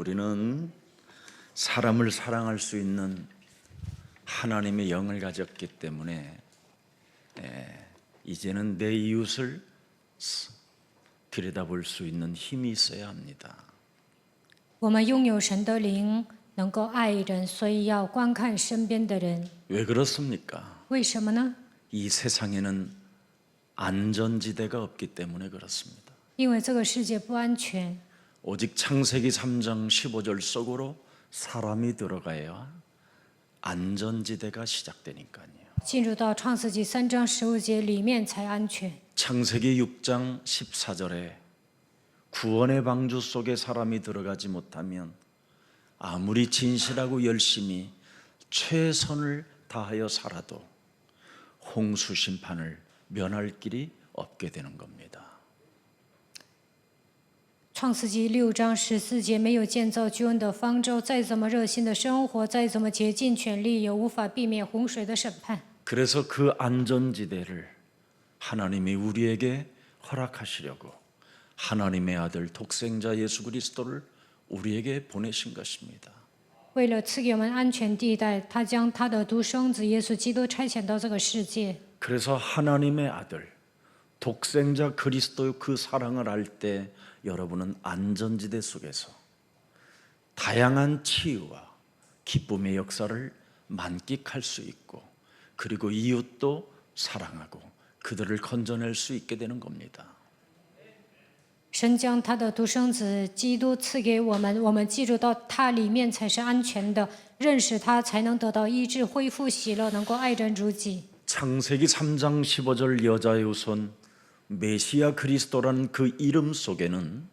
우리는 사람을 사랑할 수 있는 하나님의 영을 가졌기 때문에 이제는 내 이웃을 들여다볼 수 있는 힘이 있어야 합니다. 我们拥有神的灵，能够爱人，所以要观看身边的人。 왜 그렇습니까? 为什么呢？ 이 세상에는 안전지대가 없기 때문에 그렇습니다. 因为这个世界不安全， 오직 창세기 3장 15절 속으로 사람이 들어가야 안전지대가 시작되니까요. 进入到创世纪3章15节里面才安全。 창세기 6장 14절에 구원의 방주 속에 사람이 들어가지 못하면 아무리 진실하고 열심히 최선을 다하여 살아도 홍수 심판을 면할 길이 없게 되는 겁니다. 创世纪6章14节，没有建造救恩的方舟，再怎么热心的生活，再怎么竭尽全力，也无法避免洪水的审判。 그래서 그 안전지대를 하나님이 우리에게 허락하시려고 하나님의 아들 독생자 예수 그리스도를 우리에게 보내신 것입니다. 为了赐给我们安全地带，他将他的独生子耶稣基督差遣到这个世界。 그래서 하나님의 아들 독생자 그리스도의 그 사랑을 알 때 여러분은 안전지대 속에서 다양한 치유와 기쁨의 역사를 만끽할 수 있고 그리고 이웃도 사랑하고 그들을 건져낼 수 있게 되는 겁니다. 神将他的独生子基督赐给我们，我们记住到他里面才是安全的，认识他才能得到医治、恢复喜乐，能够爱人如己。 창세기 3장 15절 여자의 후손 메시아 그리스도라는 그 이름 속에는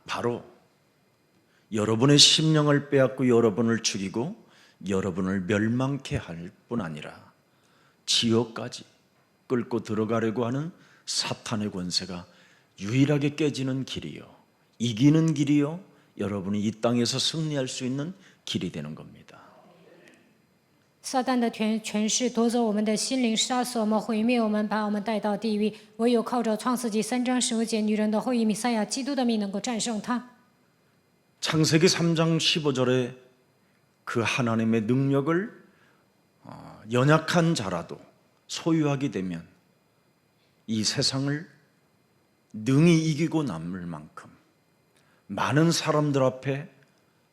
바로 여러분의 심령을 빼앗고 여러분을 죽이고 여러분을 멸망케 할 뿐 아니라 지옥까지 끌고 들어가려고 하는 사탄의 권세가 유일하게 깨지는 길이요, 이기는 길이요, 여러분이 이 땅에서 승리할 수 있는 길이 되는 겁니다. 撒旦的权势夺走我们的心灵，杀死我们，毁灭我们，把我们带到地狱。唯有靠着创世纪3章15节，女人的后裔弥赛亚基督的命能够战胜他。 창세기 3장 15절에 그 하나님의 능력을 연약한 자라도 소유하게 되면 이 세상을 능히 이기고 남을 만큼 많은 사람들 앞에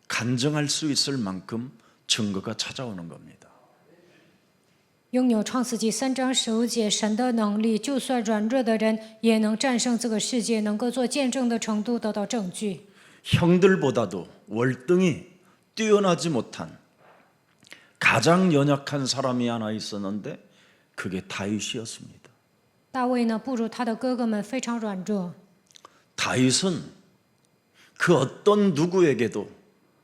간증할 수 있을 만큼 증거가 찾아오는 겁니다. 拥有创世纪3章15节神的能力，就算软弱的人也能战胜这个世界，能够做见证的程度得到证据。 형들보다도 월등히 뛰어나지 못한 가장 연약한 사람이 하나 있었는데 그게 다윗이었습니다. 大卫呢，不如他的哥哥们非常软弱。 다윗은 그 어떤 누구에게도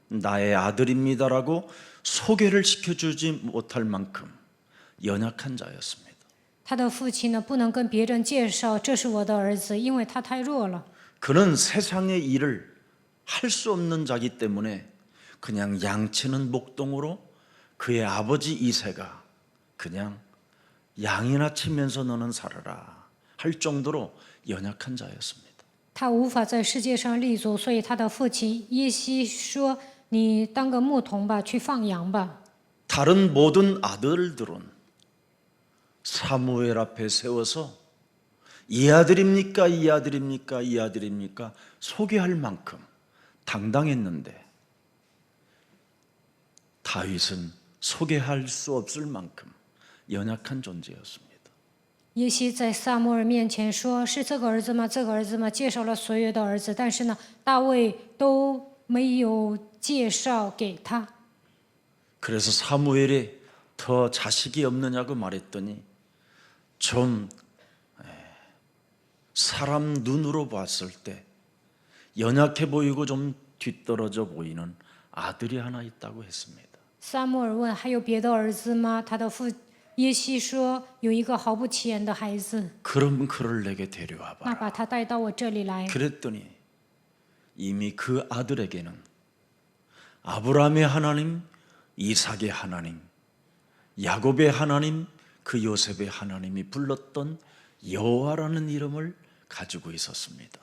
나의 아들입니다라고 소개를 시켜주지 못할 만큼 연약한 자였습니다. 他的父亲呢，不能跟别人介绍这是我的儿子，因为他太弱了。 그는 세상의 일을 할 수 없는 자기 때문에 그냥 양치는 목동으로 그의 아버지 이새가 그냥 양이나 치면서 너는 살아라 할 정도로 연약한 자였습니다. 他无法在世界上立足，所以他的父亲耶西说：“你当个牧童吧，去放羊吧。” 다른 모든 아들들은 사무엘 앞에 세워서 이 아들입니까? 이 아들입니까? 이 아들입니까? 소개할 만큼 당당했는데 다윗은 소개할 수 없을 만큼 연약한 존재였습니다. 耶西在撒母耳面前说：“是这个儿子吗？这个儿子吗？”介绍了所有的儿子，但是呢，大卫都没有介绍给他。 그래서 사무엘이 더 자식이 없느냐고 말했더니 좀 사람 눈으로 봤을 때 연약해 보이고 좀 뒤떨어져 보이는 아들이 하나 있다고 했습니다. 撒母耳问：“还有别的儿子吗？”他的父耶西说：“有一个毫不起眼的孩子。” 그럼 그를 내게 데려와 那 봐라. 把他带到我这里来。 그랬더니 이미 그 아들에게는 아브라함의 하나님, 이삭의 하나님, 야곱의 하나님, 그 요셉의 하나님이 불렀던 여호와라는 이름을 가지고 있었습니다.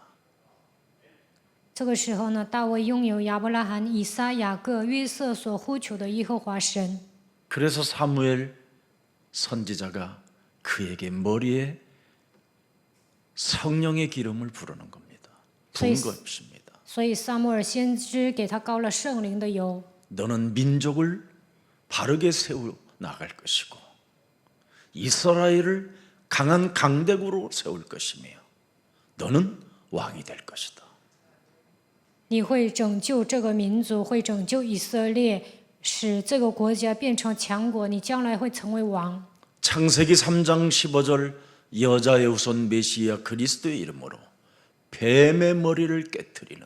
这个时候呢，大卫拥有亚伯拉罕、以撒、雅各、约瑟所呼求的耶和华神。 그래서 사무엘 선지자가 그에게 머리에 성령의 기름을 부르는 겁니다. 부은 거 없습니다. 所以撒母耳先知给他膏了圣灵的油。 너는 민족을 바르게 세워 나갈 것이고 이스라엘을 강한 강대국으로 세울 것이며 너는 왕이 될 것이다. 你会拯救这个民族，会拯救以色列，使这个国家变成强国。你将来会成为王。 창세기 3장 15절 여자의 후손 메시아 그리스도의 이름으로 뱀의 머리를 깨트리는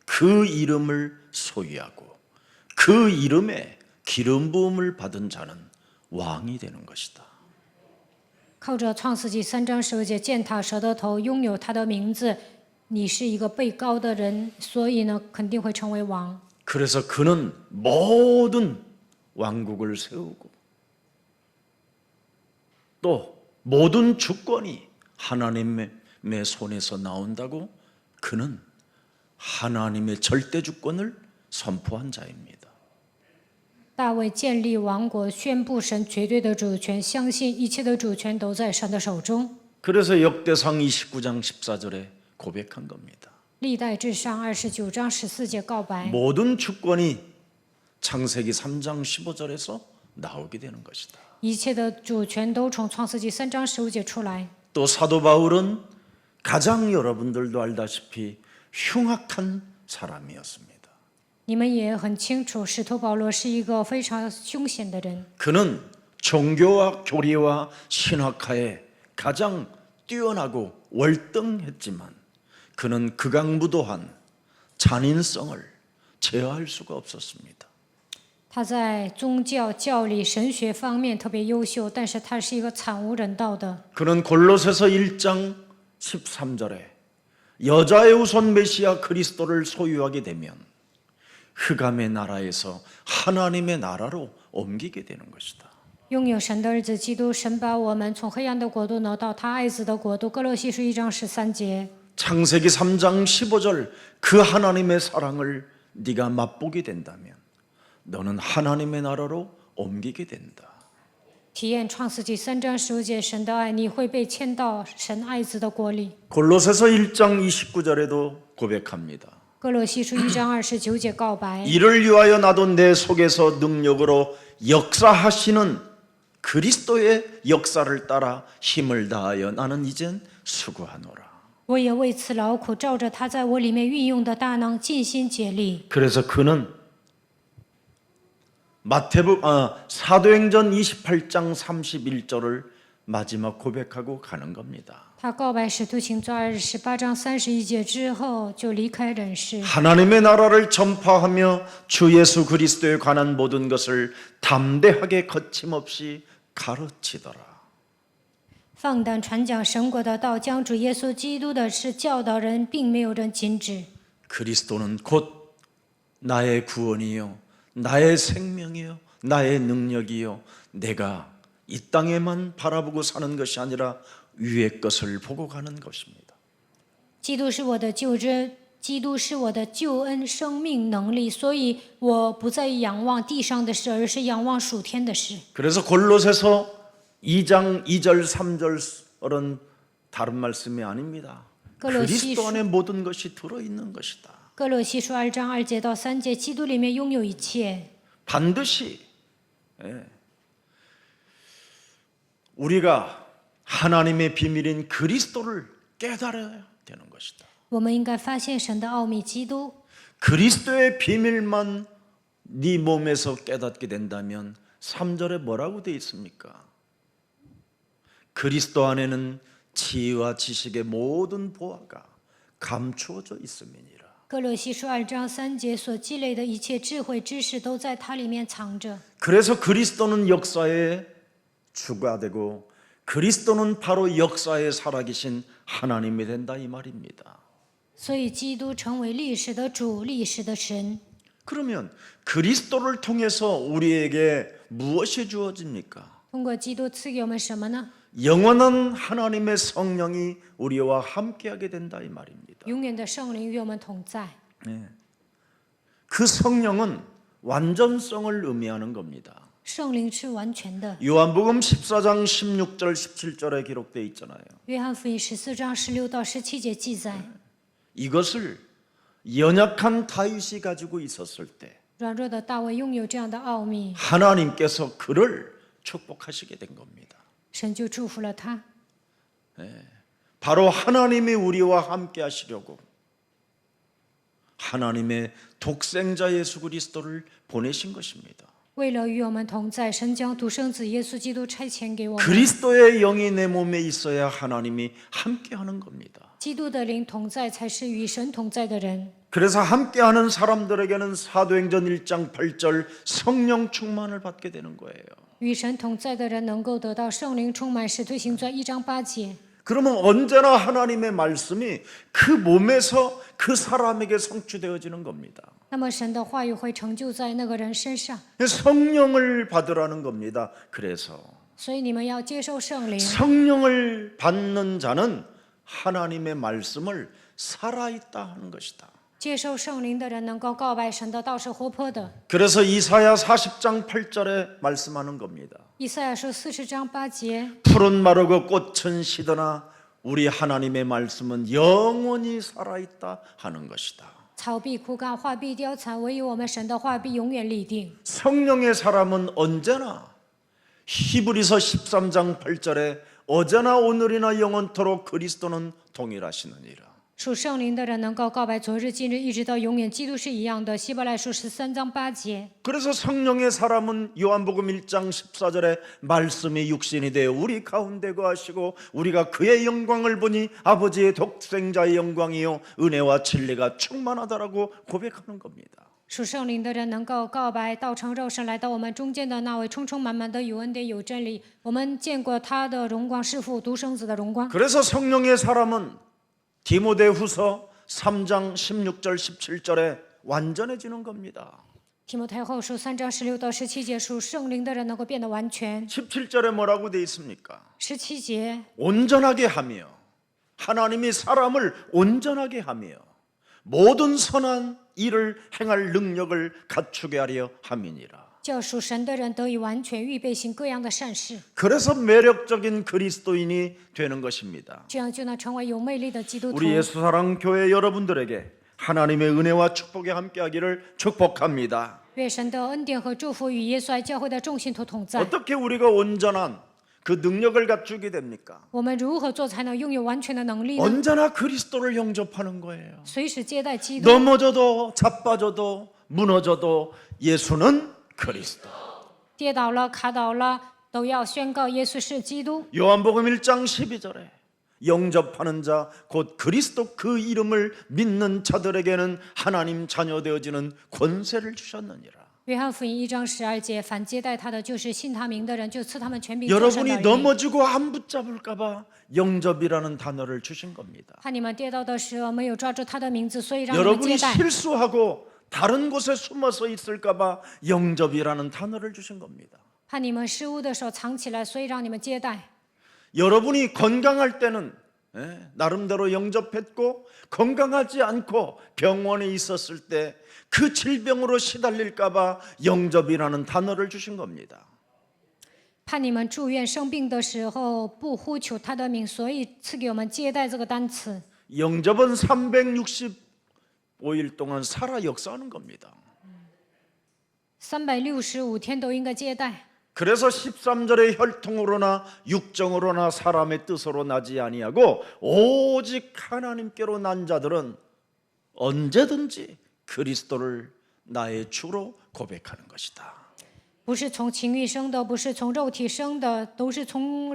그 이름을 소유하고 그 이름에 기름 부음을 받은 자는 왕이 되는 것이다. 靠着创世纪3章15节践踏蛇的头，拥有他的名字，你是一个被膏的人，所以呢，肯定会成为王。 그래서 그는 모든 왕국을 세우고 또 모든 주권이 하나님의 손에서 나온다고 그는 하나님의 절대 주권을 선포한 자입니다. 大卫建立王国，宣布神绝对的主权，相信一切的主权都在神的手中。 그래서 역대상 29장 14절에 고백한 겁니다. 历代至上29章14节告白， 모든 주권이 창세기 3장 15절에서 나오게 되는 것이다. 一切的主权都从创世纪3章15节出来。 또 사도 바울은 가장 여러분들도 알다시피 흉악한 사람이었습니다. 你们也很清楚，使徒保罗是一个非常凶险的人。 그는 종교와 교리와 신학하에 가장 뛰어나고 월등했지만 그는 극악무도한 잔인성을 제어할 수가 없었습니다. 他在宗教、教理、神学方面特别优秀，但是他是一个惨无人道的。 그는 골로새서 1장 13절에 여자의 후손 메시아 그리스도를 소유하게 되면 흑암의 나라에서 하나님의 나라로 옮기게 되는 것이다. 拥有神的儿子基督，神把我们从黑暗的国度挪到他爱子的国度。哥罗西书1章13节。 창세기 3장 15절 그 하나님의 사랑을 네가 맛보게 된다면 너는 하나님의 나라로 옮기게 된다. 体验创世纪3章15节神的爱，你会被迁到神爱子的国里。 골로새서 1장 29절에도 고백합니다. 哥罗西书1章29节告白， 이를 위하여 나도 내 속에서 능력으로 역사하시는 그리스도의 역사를 따라 힘을 다하여 나는 이젠 수고하노라. 我也为此劳苦，照着他在我里面运用的大能，尽心竭力。 그래서 그는 사도행전 28장 31절을 마지막 고백하고 가는 겁니다. 他告白使徒行传28章31节之后，就离开人世。 하나님의 나라를 전파하며 주 예수 그리스도에 관한 모든 것을 담대하게 거침없이 가르치더라. 放胆传讲神国的道，将主耶稣基督的事教导人，并没有人禁止。 그리스도는 곧 나의 구원이요 나의 생명이요 나의 능력이요 내가 이 땅에만 바라보고 사는 것이 아니라 위의 것을 보고 가는 것입니다. 基督是我的救恩，基督是我的救恩、生命、能力，所以我不再仰望地上的事，而是仰望属天的事。 그래서 골로새서 2장 2절 3절은 다른 말씀이 아닙니다. 그리스도 안에 모든 것이 들어있는 것이다. 哥罗西书2章2节到3节，基督里面拥有一切。 반드시 우리가 하나님의 비밀인 그리스도를 깨달아야 되는 것이다. 我们应该发现神的奥秘，基督。 그리스도의 비밀만 네 몸에서 깨닫게 된다면 3절에 뭐라고 되어 있습니까? 그리스도 안에는 지혜와 지식의 모든 보화가 감추어져 있음이니라. 哥罗西书2章3节所积累的一切智慧知识都在它里面藏着。 그래서 그리스도는 역사의 주가 되고 그리스도는 바로 역사에 살아계신 하나님이 된다 이 말입니다. 所以基督成为历史的主，历史的神。 그러면 그리스도를 통해서 우리에게 무엇이 주어집니까? 通过基督赐给我们什么呢？ 영원한 하나님의 성령이 우리와 함께하게 된다 이 말입니다. 永远的圣灵与我们同在。 그 성령은 완전성을 의미하는 겁니다. 圣灵是完全的。 요한복음 14장 16절 17절에 기록되어 있잖아요. 约翰福音14章16到17节记载， 이것을 연약한 다윗이 가지고 있었을 때 软弱的大卫拥有这样的奥秘， 하나님께서 그를 축복하시게 된 겁니다. 神就祝福了他。 바로 하나님이 우리와 함께 하시려고 하나님의 독생자 예수 그리스도를 보내신 것입니다. 为了与我们同在，神将独生子耶稣基督差遣给我们。 그리스도의 영이 내 몸에 있어야 하나님이 함께 하는 겁니다. 基督的灵同在，才是与神同在的人。 그래서 함께 하는 사람들에게는 사도행전 1장 8절 성령 충만을 받게 되는 거예요. 与神同在的人能够得到圣灵充满，使徒行传1章8节。 그러면 언제나 하나님의 말씀이 그 몸에서 그 사람에게 성취되어지는 겁니다. 那么神的话语会成就在那个人身上， 성령을 받으라는 겁니다. 그래서 所以你们要接受圣灵。 성령을 받는 자는 하나님의 말씀을 살아있다 하는 것이다. 接受圣灵的人能够告白神的道是活泼的。 그래서 이사야 40장 8절에 말씀하는 겁니다. 以赛亚书40章8节， 푸른 마르고 꽃은 시드나 우리 하나님의 말씀은 영원히 살아있다 하는 것이다. 草必枯干，花必凋残，唯有我们神的话必永远立定。 성령의 사람은 언제나 히브리서 13장 8절에 어제나 오늘이나 영원토록 그리스도는 동일하시느니라. 属圣灵的人能够告白昨日今日一直到永远，基督是一样的。希伯来书13章8节。 그래서 성령의 사람은 요한복음 1장 14절에 말씀이 육신이 되어 우리 가운데 거하시고 우리가 그의 영광을 보니 아버지의 독생자의 영광이요 은혜와 진리가 충만하다라고 고백하는 겁니다. 属圣灵的人能够告白道成肉身来到我们中间的那位充充满满的有恩典有真理，我们见过他的荣光，是父独生子的荣光。 그래서 성령의 사람은 디모데후서 3장 16절 17절에 완전해지는 겁니다. 提摩太后书3章16到17节，属圣灵的人能够变得完全。 17절에 뭐라고 돼 있습니까? 17节， 온전하게 하며 하나님이 사람을 온전하게 하며 모든 선한 일을 행할 능력을 갖추게 하려 함이니라. 叫属神的人得以完全，预备行各样的善事， 그래서 매력적인 그리스도인이 되는 것입니다. 这样就能成为有魅力的基督徒。 우리 예수사랑 교회 여러분들에게 하나님의 은혜와 축복이 함께하기를 축복합니다. 愿神的恩典和祝福与耶稣爱教会的众信徒同在。 어떻게 우리가 온전한 그 능력을 갖추게 됩니까? 我们如何做才能拥有完全的能力呢？ 언제나 그리스도를 영접하는 거예요. 随时接待基督。 넘어져도 자빠져도 무너져도 예수는 그리스도. 跌倒了、卡倒了，都要宣告耶稣是基督。 요한복음 1장 12절에 영접하는 자 곧 그리스도 그 이름을 믿는 자들에게는 하나님 자녀 되어지는 권세를 주셨느니라. 约翰福音1章12节，凡接待他的，就是信他名的人，就赐他们权柄做神的 여러분이 儿女。 넘어지고 안 붙잡을까 봐 영접이라는 단어를 주신 겁니다. 怕你们跌倒的时候没有抓住他的名字，所以让你们 여러분이 接待。 실수하고 다른 곳에 숨어서 있을까 봐 영접이라는 단어를 주신 겁니다. 怕你们失误的时候藏起来，所以让你们接待。 여러분이 건강할 때는 나름대로 영접했고 건강하지 않고 병원에 있었을 때 그 질병으로 시달릴까 봐 영접이라는 단어를 주신 겁니다. 怕你们住院生病的时候不呼求他的名，所以赐给我们接待这个单词。 영접은 365일 동안 살아 역사하는 겁니다. 365天都应该接待。 그래서 13절에 혈통으로나 육정으로나 사람의 뜻으로 나지 아니하고 오직 하나님께로 난 자들은 언제든지 그리스도를 나의 주로 고백하는 것이다. 不是从情欲生的，不是从肉体生的，都是从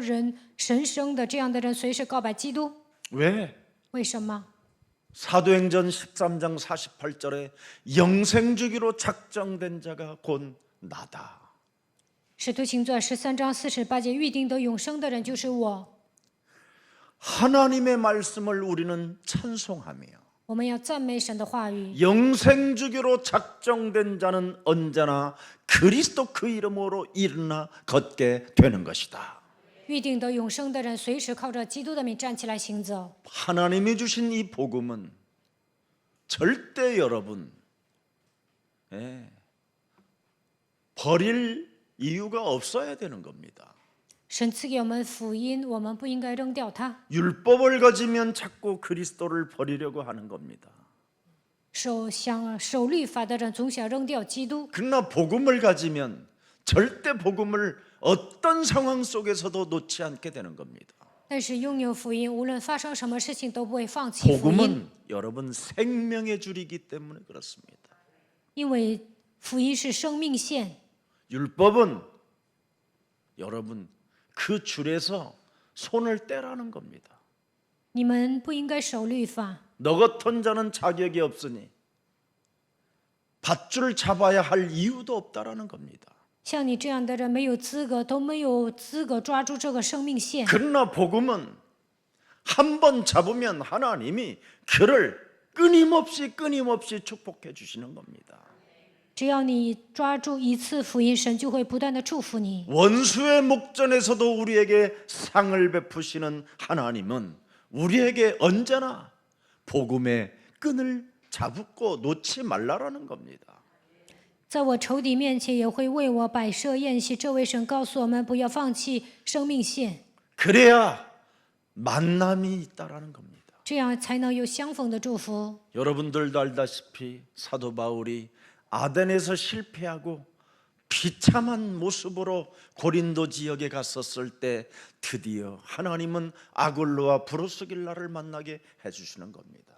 神生的。这样的人随时告白基督。 왜? 为什么？ 사도행전 13장 48절에 영생주기로 작정된 자가 곧 나다. 使徒行传13章48节，预定得永生的人就是我。 하나님의 말씀을 우리는 찬송하며 我们要赞美神的话语。 영생주기로 작정된 자는 언제나 그리스도 그 이름으로 일어나 걷게 되는 것이다. 预定得永生的人，随时靠着基督的名站起来行走。 하나님이 주신 이 복음은 절대 여러분 버릴 이유가 없어야 되는 겁니다. 神赐给我们福音，我们不应该扔掉它。 율법을 가지면 자꾸 그리스도를 버리려고 하는 겁니다. 守律法的人总想扔掉基督， 그러나 복음을 가지면 절대 복음을 어떤 상황 속에서도 놓지 않게 되는 겁니다. 但是拥有福音，无论发生什么事情都不会放弃福音， 복음은 여러분 생명의 줄이기 때문에 그렇습니다. 因为福音是生命线， 율법은 여러분 그 줄에서 손을 떼라는 겁니다. 你们不应该守律法。 너 같은 자는 자격이 없으니 밧줄 잡아야 할 이유도 없다라는 겁니다. 像你这样的人没有资格，都没有资格抓住这个生命线。 그러나 복음은 한 번 잡으면 하나님이 그를 끊임없이 축복해 주시는 겁니다. 只要你抓住一次福音，神就会不断的祝福你。 원수의 목전에서도 우리에게 상을 베푸시는 하나님은 우리에게 언제나 복음의 끈을 잡고 놓지 말라라는 겁니다. 在我仇敌面前也会为我摆设宴席。这位神告诉我们不要放弃生命线， 그래야 만남이 있다라는 겁니다. 这样才能有相逢的祝福。 여러분들도 알다시피 사도 바울이 아덴에서 실패하고 비참한 모습으로 고린도 지역에 갔었을 때 드디어 하나님은 아굴로와 브루스길라를 만나게 해주시는 겁니다.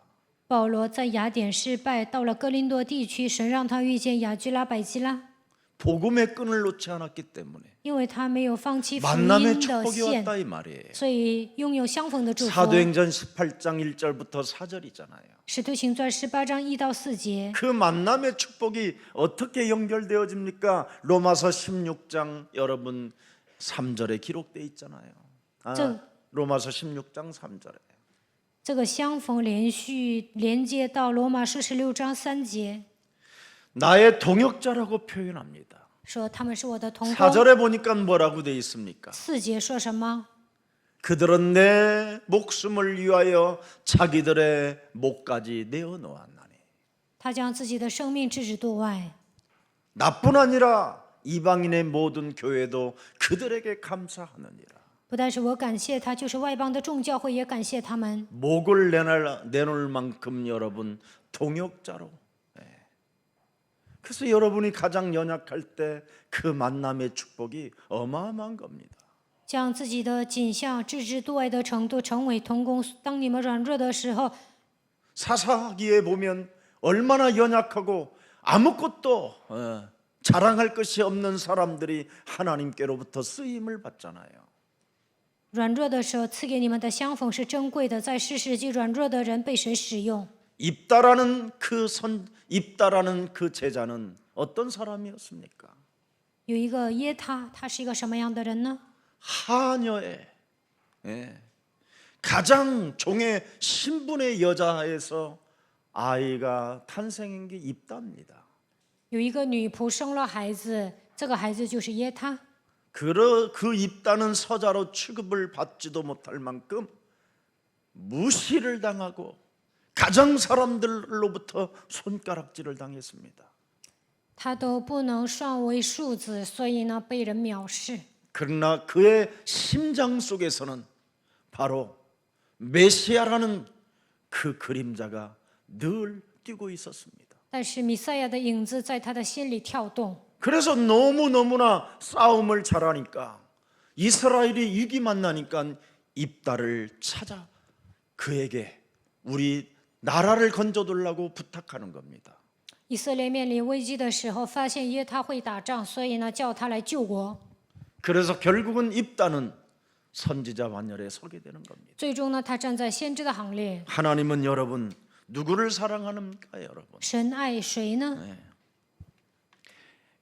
保罗在雅典失败，到了哥林多地区，神让他遇见雅居拉、百基拉， 복음의 끈을 놓지 않았기 때문에 因为他没有放弃福 만남의 音的 축복이 线， 왔다 이 말이에요. 所以拥有相逢的祝福。 사도행전 18장 1절부터 4절이잖아요. 使徒行传18章1到4节， 그 만남의 축복이 어떻게 연결되어집니까? 로마서 16장 여러분 3절에 기록되어 있잖아요. 로마서 16장 3절에. 这个相逢连接到罗马书16章3节， 나의 동역자라고 표현합니다. 说他们是我的同工。 4절에 보니까 뭐라고 되어 있습니까? 4节说什么？ 그들은 내 목숨을 위하여 자기들의 목까지 내어놓았나니. 他将自己的生命置之度外。 나뿐 아니라 이방인의 모든 교회도 그들에게 감사하느니라. 不但是我感谢他，就是外邦的众教会也感谢他们。 목을 내놓을 만큼 여러분 동역자로. 그래서 여러분이 가장 연약할 때 그 만남의 축복이 어마어마한 겁니다. 将自己的景象置之度外的程度成为同工。当你们软弱的时候， 사사기에 보면 얼마나 연약하고 아무것도 자랑할 것이 없는 사람들이 하나님께로부터 쓰임을 받잖아요. 软弱的时候赐给你们的相逢是珍贵的。在世世纪，软弱的人被神使用。 입다라는 그 제자는 어떤 사람이었습니까? 有一个耶他，他是一个什么样的人呢？ 하녀의 가장 종의 신분의 여자에서 아이가 탄생한 게 입다입니다. 有一个女仆生了孩子，这个孩子就是耶他。 그 입다는 서자로 취급을 받지도 못할 만큼 무시를 당하고 가정 사람들로부터 손가락질을 당했습니다. 他都不能算为庶子，所以呢被人藐视。 그러나 그의 심장 속에서는 바로 메시아라는 그 그림자가 늘 뛰고 있었습니다. 但是弥赛亚的影子在他的心里跳动。 그래서 너무너무나 싸움을 잘하니까 이스라엘이 위기만 나니까 입다를 찾아 그에게 우리 나라를 건져달라고 부탁하는 겁니다. 以色列面临危机的时候，发现耶他会打仗，所以呢叫他来救国。 그래서 결국은 입다는 선지자 반열에 서게 되는 겁니다. 最终呢，他站在先知的行列。 하나님은 여러분 누구를 사랑하는가 여러분? 神爱谁呢？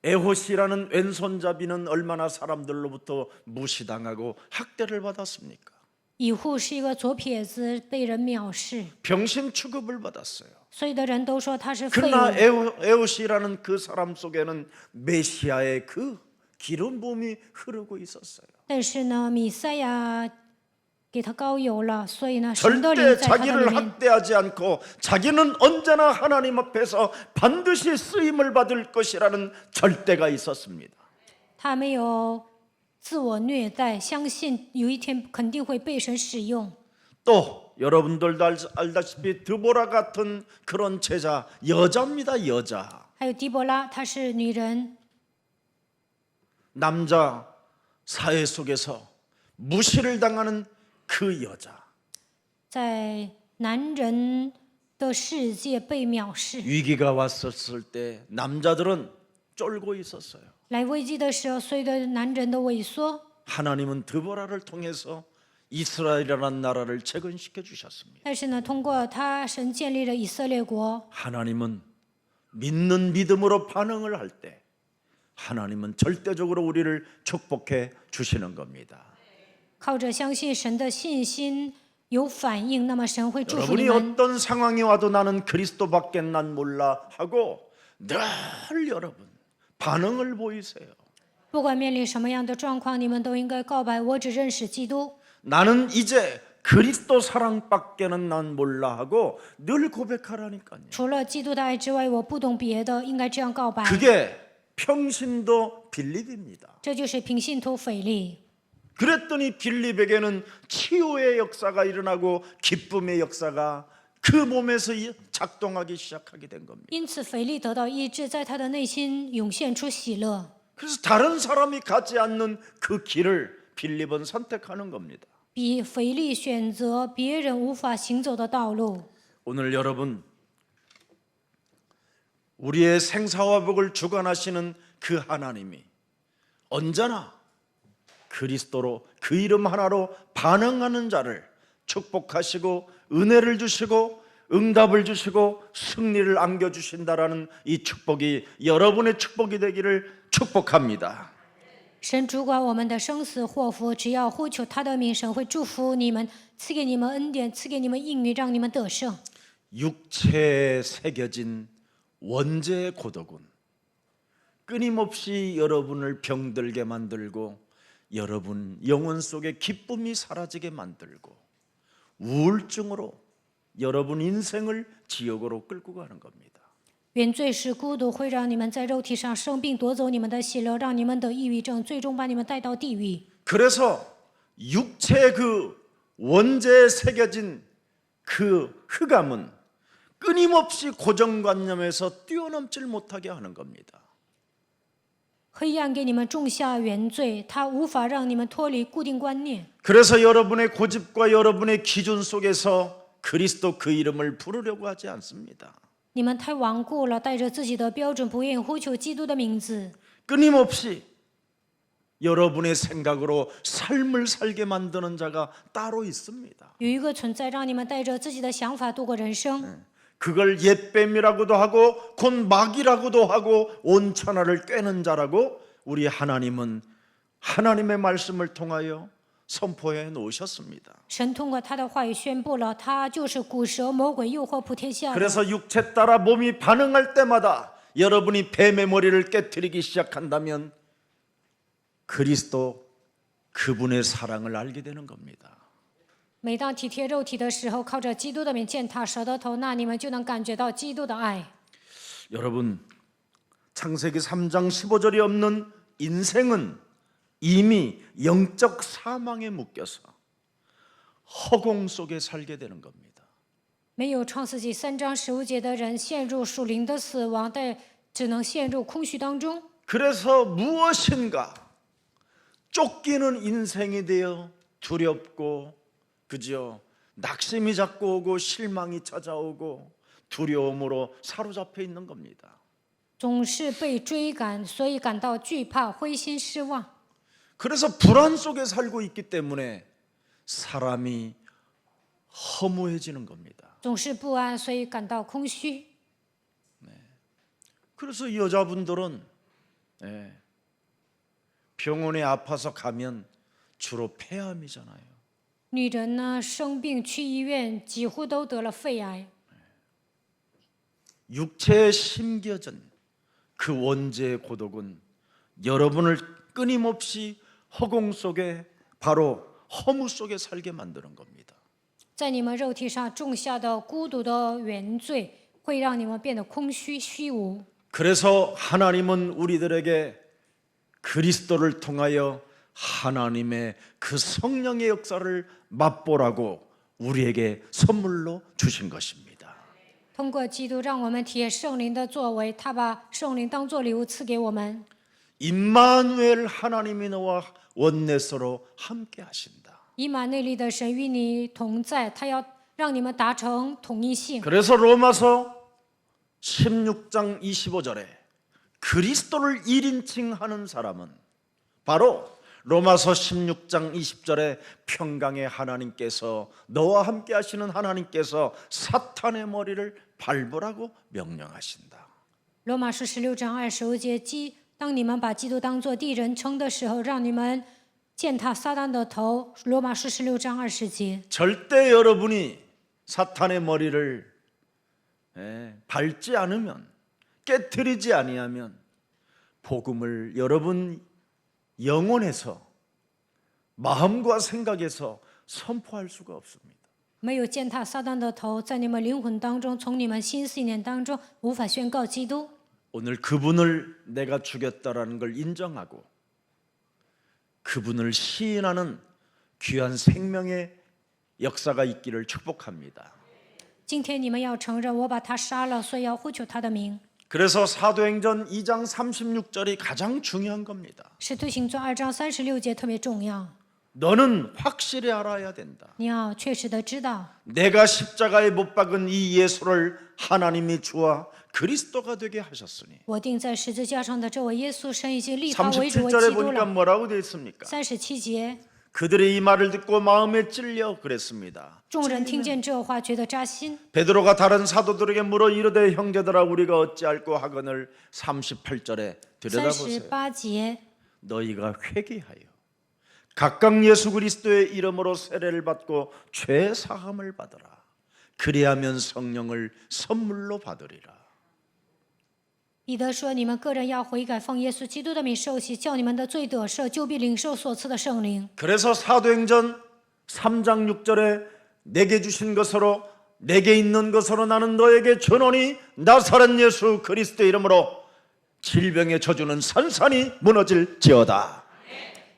에호시라는 왼손잡이는 얼마나 사람들로부터 무시당하고 학대를 받았습니까? 以户是一个左撇子，被人藐视， 병신 취급을 받았어요. 所有的人都说他是废 그러나 物。 에호시라는 그 사람 속에는 메시아의 그 기름 부음이 흐르고 있었어요. 但是呢，弥赛亚给他膏油了，所以呢，神的灵 절대 在他的里 자기를 面， 학대하지 않고 자기는 언제나 하나님 앞에서 반드시 쓰임을 받을 것이라는 절대가 있었습니다. 他没有自我虐待，相信有一天肯定会被神使用。 또 여러분들도 알다시피 드보라 같은 그런 제자, 여자입니다. 여자. 还有狄波拉，她是女人， 남자 사회 속에서 무시를 당하는 그 여자. 在男人的世界被藐视。 위기가 왔었을 때 남자들은 쫄고 있었어요. 来危机的时候，所有的男人都萎缩。 하나님은 드보라를 통해서 이스라엘이라는 나라를 재건시켜 주셨습니다. 但是呢，通过他，神建立了以色列国。 하나님은 믿는 믿음으로 반응을 할 때 하나님은 절대적으로 우리를 축복해 주시는 겁니다. 靠着相信神的信心有反应，那么神会祝福你 여러분이 们。 어떤 상황이 와도 나는 그리스도밖에 난 몰라 하고 늘 여러분 반응을 보이세요. 不管面临什么样的状况，你们都应该告白：我只认识基督。 나는 이제 그리스도 사랑밖에는 난 몰라 하고 늘 고백하라니까요. 除了基督的爱之外，我不懂别的，应该这样告白。 그게 평신도 빌립입니다. 这就是平信徒腓力。 그랬더니 빌립에게는 치유의 역사가 일어나고 기쁨의 역사가 그 몸에서 작동하기 시작하게 된 겁니다. 因此，腓力得到医治，在他的内心涌现出喜乐。 그래서 다른 사람이 가지 않는 그 길을 빌립은 선택하는 겁니다. 比腓力选择别人无法行走的道路。 오늘 여러분 우리의 생사화복을 주관하시는 그 하나님이 언제나 그리스도로 그 이름 하나로 반응하는 자를 축복하시고 은혜를 주시고 응답을 주시고 승리를 안겨주신다라는 이 축복이 여러분의 축복이 되기를 축복합니다. 神主管我们的生死祸福，只要呼求他的名，神会祝福你们，赐给你们恩典，赐给你们应允，让你们得胜。 육체에 새겨진 원죄의 고독은 끊임없이 여러분을 병들게 만들고 여러분 영혼 속에 기쁨이 사라지게 만들고 우울증으로 여러분 인생을 지옥으로 끌고 가는 겁니다. 原罪是孤独，会让你们在肉体上生病，夺走你们的喜乐，让你们得抑郁症，最终把你们带到地狱。 그래서 육체의 그 원죄에 새겨진 그 흑암은 끊임없이 고정관념에서 뛰어넘질 못하게 하는 겁니다. 黑暗给你们种下原罪，它无法让你们脱离固定观念。 그래서 여러분의 고집과 여러분의 기준 속에서 그리스도 그 이름을 부르려고 하지 않습니다. 你们太顽固了，带着自己的标准，不愿意呼求基督的名字。 끊임없이 여러분의 생각으로 삶을 살게 만드는 자가 따로 있습니다. 有一个存在，让你们带着自己的想法度过人生。 그걸 옛뱀이라고도 하고 곧 마귀라고도 하고 온 천하를 꿰는 자라고 우리 하나님은 하나님의 말씀을 통하여 선포해 놓으셨습니다. 神通过他的话语宣布了，他就是古蛇魔鬼诱惑普天下的。 그래서 육체 따라 몸이 반응할 때마다 여러분이 뱀의 머리를 깨트리기 시작한다면 그리스도 그분의 사랑을 알게 되는 겁니다. 每当体贴肉体的时候，靠着基督的名践踏蛇的头，那你们就能感觉到基督的爱。 여러분 창세기 3장 15절이 없는 인생은 이미 영적 사망에 묶여서 허공 속에 살게 되는 겁니다. 没有创世纪3章15节的人陷入属灵的死亡，但只能陷入空虚当中。 그래서 무엇인가 쫓기는 인생이 되어 두렵고 그죠? 낙심이 자꾸 오고 실망이 찾아오고 두려움으로 사로잡혀 있는 겁니다. 总是被追赶，所以感到惧怕、灰心、失望。 그래서 불안 속에 살고 있기 때문에 사람이 허무해지는 겁니다. 总是不安，所以感到空虚。 그래서 여자분들은 병원에 아파서 가면 주로 폐암이잖아요. 女人呢，生病去医院，几乎都得了肺癌。 육체에 심겨진 그 원죄의 고독은 여러분을 끊임없이 허공 속에 바로 허무 속에 살게 만드는 겁니다. 在你们肉体上种下的孤独的原罪，会让你们变得空虚虚无。 그래서 하나님은 우리들에게 그리스도를 통하여 하나님의 그 성령의 역사를 맛보라고 우리에게 선물로 주신 것입니다. 通过基督，让我们体验圣灵的作为，他把圣灵当作礼物赐给我们。 임마누엘 하나님이 너와 원내서로 함께 하신다. 以马内利的神与你同在，他要让你们达成统一性。 그래서 로마서 16장 25절에 그리스도를 1인칭하는 사람은 바로 로마서 16장 20절에 평강의 하나님께서 너와 함께 하시는 하나님께서 사탄의 머리를 밟으라고 명령하신다. 罗马书16章25节，当你们把基督当作第一人称的时候，让你们践踏撒旦的头。罗马书16章20节。 절대 여러분이 사탄의 머리를 밟지 않으면, 깨트리지 아니하면 복음을 여러분 영혼에서, 마음과 생각에서 선포할 수가 없습니다. 没有践踏撒旦的头，在你们灵魂当中，从你们心思意念当中，无法宣告基督。 오늘 그분을 내가 죽였다라는 걸 인정하고 그분을 시인하는 귀한 생명의 역사가 있기를 축복합니다. 今天你们要承认，我把他杀了，所以要呼求他的名。 그래서 사도행전 2장 36절이 가장 중요한 겁니다. 使徒行传2章36节特别重要， 너는 확실히 알아야 된다. 你要确实的知道， 내가 십자가에 못 박은 이 예수를 하나님이 주와 그리스도가 되게 하셨으니. 我钉在十字架上的这位耶稣，神已经立他为主为 37절에 基督 보니까 了。 뭐라고 되어 있습니까? 37节， 그들의 이 말을 듣고 마음에 찔려 그랬습니다. 众人听见这话，觉得扎心。 베드로가 다른 사도들에게 물어 이르되 형제들아 우리가 어찌할꼬 하거늘 38절에 들여다보세요. 38节， 너희가 회개하여 각각 예수 그리스도의 이름으로 세례를 받고 죄 사함을 받으라. 그리하면 성령을 선물로 받으리라. 彼得说：“你们个人要悔改，奉耶稣基督的名受洗，叫你们的罪得赦，就必领受所赐的圣灵。” 그래서 사도행전 3장 6절에 내게 주신 것으로 내게 있는 것으로 나는 너에게 전하니 나사렛 예수 그리스도의 이름으로 질병의 저주는 산산이 무너질지어다.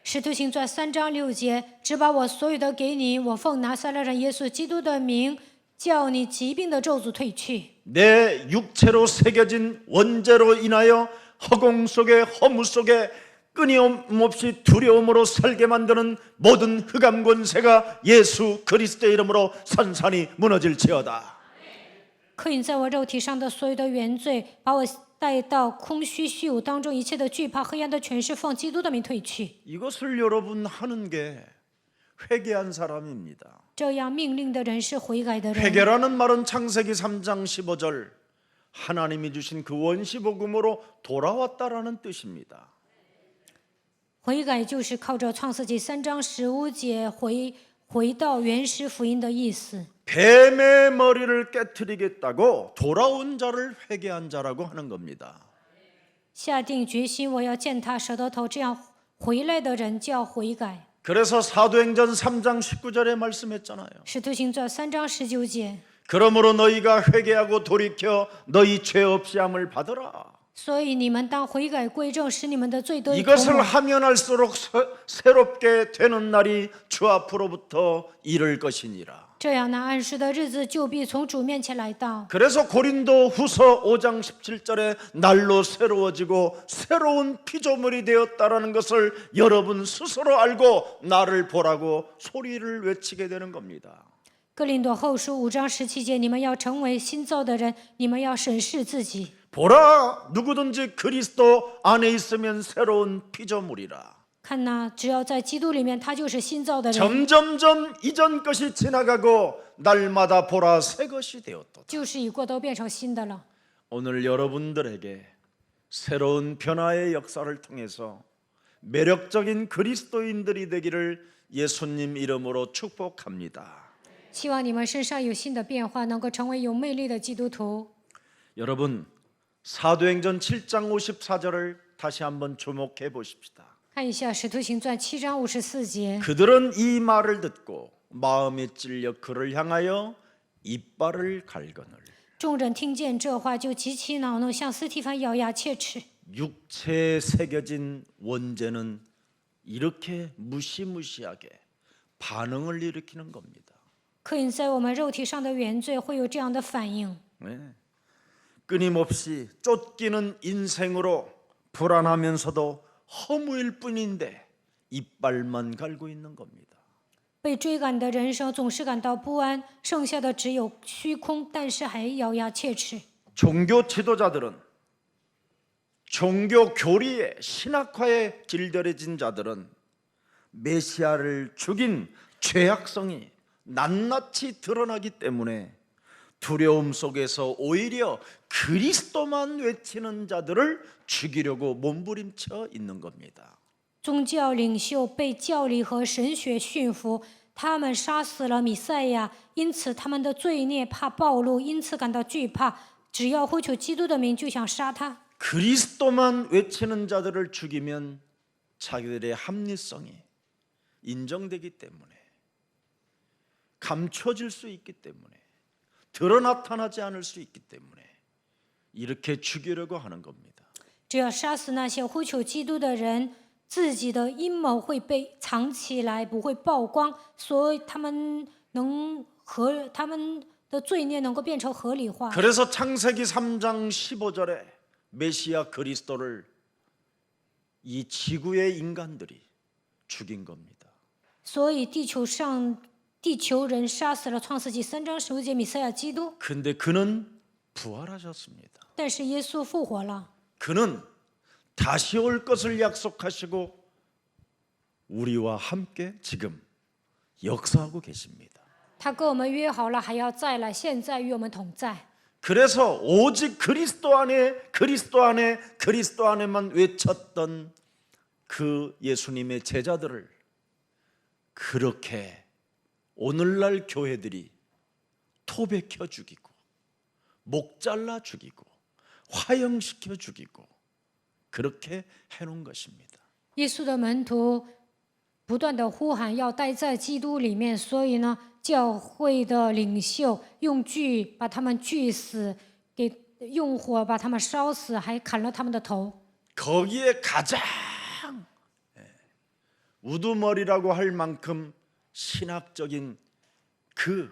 使徒行传3章6节，只把我所有的给你，我奉拿撒勒人耶稣基督的名，叫你疾病的咒诅退去。 내 육체로 새겨진 원죄로 인하여 허공 속에 허무 속에 끊임없이 두려움으로 살게 만드는 모든 흑암 권세가 예수 그리스도의 이름으로 산산이 무너질지어다. 刻印在我肉体上的所有的原罪，把我带到空虚虚无当中，一切的惧怕、黑暗的权势，奉基督的名退去。 이것을 여러분 하는 게 회개한 사람입니다. 这样命令的人是悔改的人。 회개라는 말은 창세기 3장 15절 하나님이 주신 그 원시 복음으로 돌아왔다라는 뜻입니다. 悔改就是靠着创世纪3章15节回到原始福音的意思。 뱀의 머리를 깨트리겠다고 돌아온 자를 회개한 자라고 하는 겁니다. 下定决心，我要践踏蛇的头，这样回来的人叫悔改。 그래서 사도행전 3장 19절에 말씀했잖아요. 使徒行传3章19节， 그러므로 너희가 회개하고 돌이켜 너희 죄 없이 함을 받으라. 所以你们当悔改归正，使你们的罪得以涂 이것을 抹。 하면 할수록 새롭게 되는 날이 주 앞으로부터 이를 것이니라. 这样那安息的日子就必从主面前来到。 그래서 고린도 후서 5장 17절에 날로 새로워지고 새로운 피조물이 되었다라는 것을 여러분 스스로 알고 나를 보라고 소리를 외치게 되는 겁니다. 哥林多后书5章17节，你们要成为新造的人，你们要审视自己。 보라 누구든지 그리스도 안에 있으면 새로운 피조물이라. 看呐，只要在基督里面，他就是新造的人， 점점점 이전 것이 지나가고 날마다 보라 새 것이 되었도다. 旧事已过，都变成新的了。 오늘 여러분들에게 새로운 변화의 역사를 통해서 매력적인 그리스도인들이 되기를 예수님 이름으로 축복합니다. 希望你们身上有新的变化，能够成为有魅力的基督徒。 여러분 사도행전 7장 54절을 다시 한번 주목해 보십시다. 看一下《使徒行传》7章54节。 그들은 이 말을 듣고 마음에 찔려 그를 향하여 이빨을 갈거늘 众人听见这话，就极其恼怒，向斯提凡咬牙切齿。 육체에 새겨진 원죄는 이렇게 무시무시하게 반응을 일으키는 겁니다. 刻印在我们肉体上的原罪会有这样的反应， 네. 끊임없이 쫓기는 인생으로 불안하면서도 허무일 뿐인데 이빨만 갈고 있는 겁니다. 被追赶的人生总是感到不安，剩下的只有虚空，但是还咬牙切齿。 종교 지도자들은 종교 교리에 신학화에 길들여진 자들은 메시아를 죽인 죄악성이 낱낱이 드러나기 때문에 두려움 속에서 오히려 그리스도만 외치는 자들을 죽이려고 몸부림쳐 있는 겁니다. 宗教领袖被教理和神学驯服，他们杀死了弥赛亚，因此他们的罪孽怕暴露，因此感到惧怕。只要呼求基督的名，就想杀他。 그리스도만 외치는 자들을 죽이면 자기들의 합리성이 인정되기 때문에 감춰질 수 있기 때문에 드러 나타나지 않을 수 있기 때문에 이렇게 죽이려고 하는 겁니다. 只要杀死那些呼求基督的人，自己的阴谋会被藏起来，不会曝光，所以他们的罪孽能够变成合理化。 그래서 창세기 3장 15절에 메시아 그리스도를 이 지구의 인간들이 죽인 겁니다. 所以地球人杀死了创世纪3章15节弥赛亚基督， 근데 그는 부활하셨습니다. 但是耶稣复活了。 그는 다시 올 것을 약속하시고 우리와 함께 지금 역사하고 계십니다. 他跟我们约好了，还要再来，现在与我们同在。 그래서 오직 그리스도 안에만 외쳤던 그 예수님의 제자들을 그렇게 오늘날 교회들이 토백혀 죽이고 목 잘라 죽이고 화형시켜 죽이고 그렇게 해놓은 것입니다. 耶稣的门徒不断的呼喊要待在基督里面，所以呢，教会的领袖用锯把他们锯死，用火把他们烧死，还砍了他们的头。 거기에 가장 우두머리라고 할 만큼 신학적인 그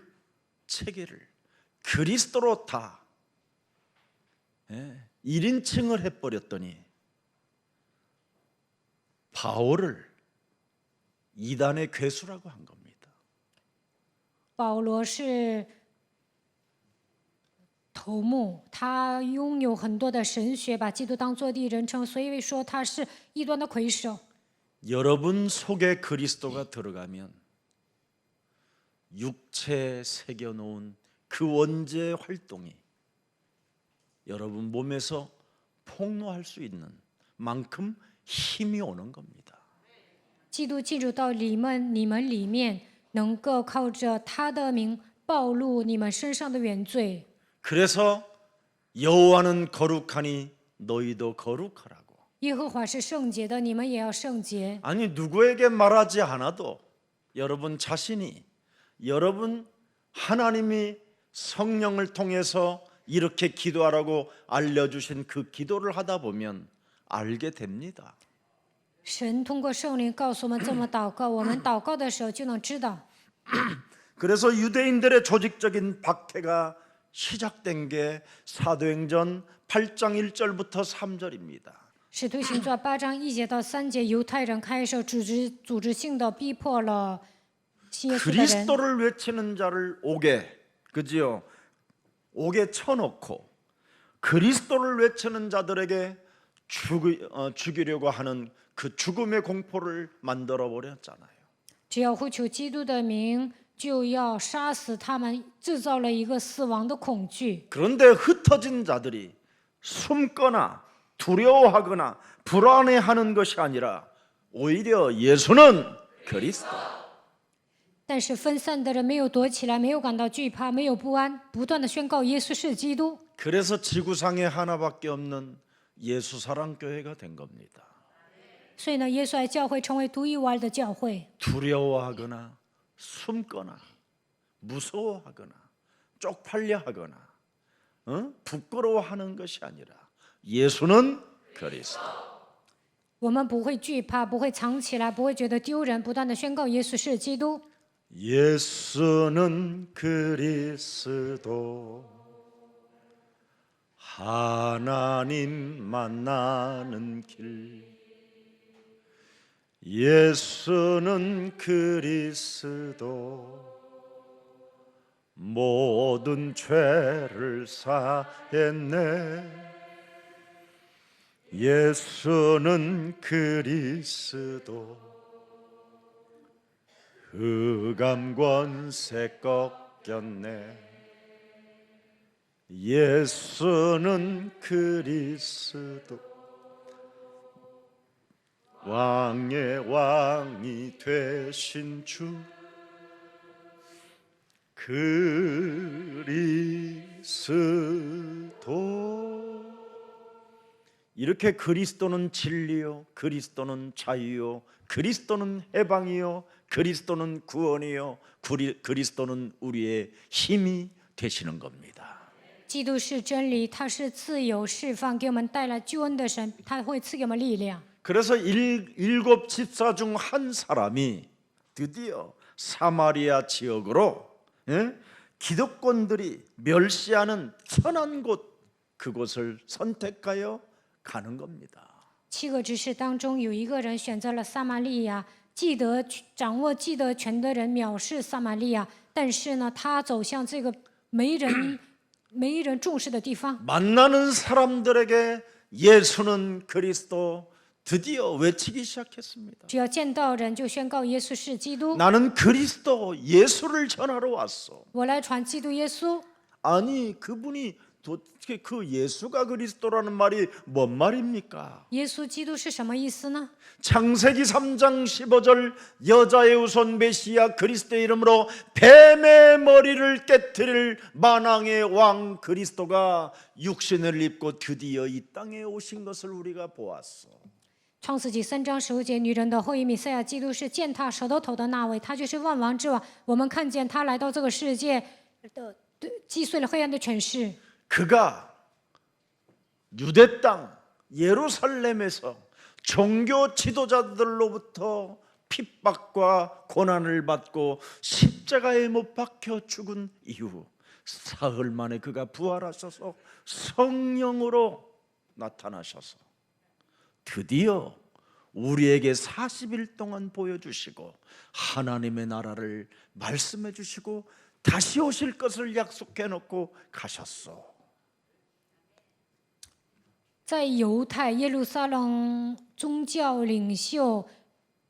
체계를 그리스도로 다 1인칭을 해버렸더니 바울을 이단의 괴수라고 한 겁니다. 保罗是头目，他拥有很多的神学，把基督当作第一人称，所以说他是异端的魁首。 여러분 속에 그리스도가 들어가면 육체에 새겨놓은 그 원죄의 활동이 여러분 몸에서 폭로할 수 있는 만큼 힘이 오는 겁니다. 基督进入到你们里面，能够靠着他的名暴露你们身上的原罪。 그래서 여호와는 거룩하니 너희도 거룩하라고. 耶和华是圣洁的，你们也要圣洁。 아니 누구에게 말하지 않아도 여러분 자신이 여러분 하나님이 성령을 통해서 이렇게 기도하라고 알려주신 그 기도를 하다 보면 알게 됩니다. 神通过圣灵告诉我们这么祷告，我们祷告的时候就能知道。 그래서 유대인들의 조직적인 박해가 시작된 게 사도행전 8장 1절부터 3절입니다. 使徒行传8章1节到3节，犹太人开始组织性的逼迫了信耶稣的人。 그리스도를 외치는 자를 그지요? 옥에 쳐놓고 그리스도를 외치는 자들에게 죽이려고 하는 그 죽음의 공포를 만들어 버렸잖아요. 只要呼求基督的名，就要杀死他们，制造了一个死亡的恐惧。 그런데 흩어진 자들이 숨거나 두려워하거나 불안해하는 것이 아니라 오히려 예수는 그리스도. 但是分散的人没有躲起来，没有感到惧怕，没有不安，不断的宣告耶稣是基督。 그래서 지구상에 하나밖에 없는 예수 사랑 교회가 된 겁니다. 所以呢，耶稣爱教会成为独一无二的教会。 두려워하거나 숨거나 무서워하거나 쪽팔려 하거나 부끄러워하는 것이 아니라 예수는 그리스도. 我们不会惧怕，不会藏起来，不会觉得丢人，不断的宣告耶稣是基督。 예수는 그리스도 하나님 만나는 길. 예수는 그리스도 모든 죄를 사했네. 예수는 그리스도 흑암 권세 꺾였네. 예수는 그리스도 왕의 왕이 되신 주 그리스도. 이렇게 그리스도는 진리요, 그리스도는 자유요, 그리스도는 해방이요, 그리스도는 구원이요, 그리스도는 우리의 힘이 되시는 겁니다. 基督是真理，他是自由释放，给我们带来救恩的神，他会赐给我们力量。 그래서 일곱 집사 중 한 사람이 드디어 사마리아 지역으로 기득권들이 멸시하는 천한 곳, 그곳을 선택하여 가는 겁니다. 7个执事当中有一个人选择了撒玛利亚，掌握既得权的人藐视撒玛利亚，但是呢，他走向这个没人重视的地方。 만나는 사람들에게 예수는 그리스도 드디어 외치기 시작했습니다. 只要见到人就宣告耶稣是基督。 나는 그리스도 예수를 전하러 왔어. 我来传基督耶稣。 아니 그분이 도대체 그 예수가 그리스도라는 말이 뭔 말입니까? 耶稣基督是什么意思呢？ 창세기 3장 15절 여자의 후손 메시아 그리스도의 이름으로 뱀의 머리를 깨트릴 만왕의 왕 그리스도가 육신을 입고 드디어 이 땅에 오신 것을 우리가 보았어. 创世纪3章15节，女人的后裔弥赛亚基督是践踏蛇的头的那位，他就是万王之王。我们看见他来到这个世界的，击碎了黑暗的权势。 그가 유대 땅 예루살렘에서 종교 지도자들로부터 핍박과 고난을 받고 십자가에 못 박혀 죽은 이후 사흘 만에 그가 부활하셔서 성령으로 나타나셔서 드디어 우리에게 40일 동안 보여주시고 하나님의 나라를 말씀해 주시고 다시 오실 것을 약속해 놓고 가셨어. 在犹太耶路撒冷宗教领袖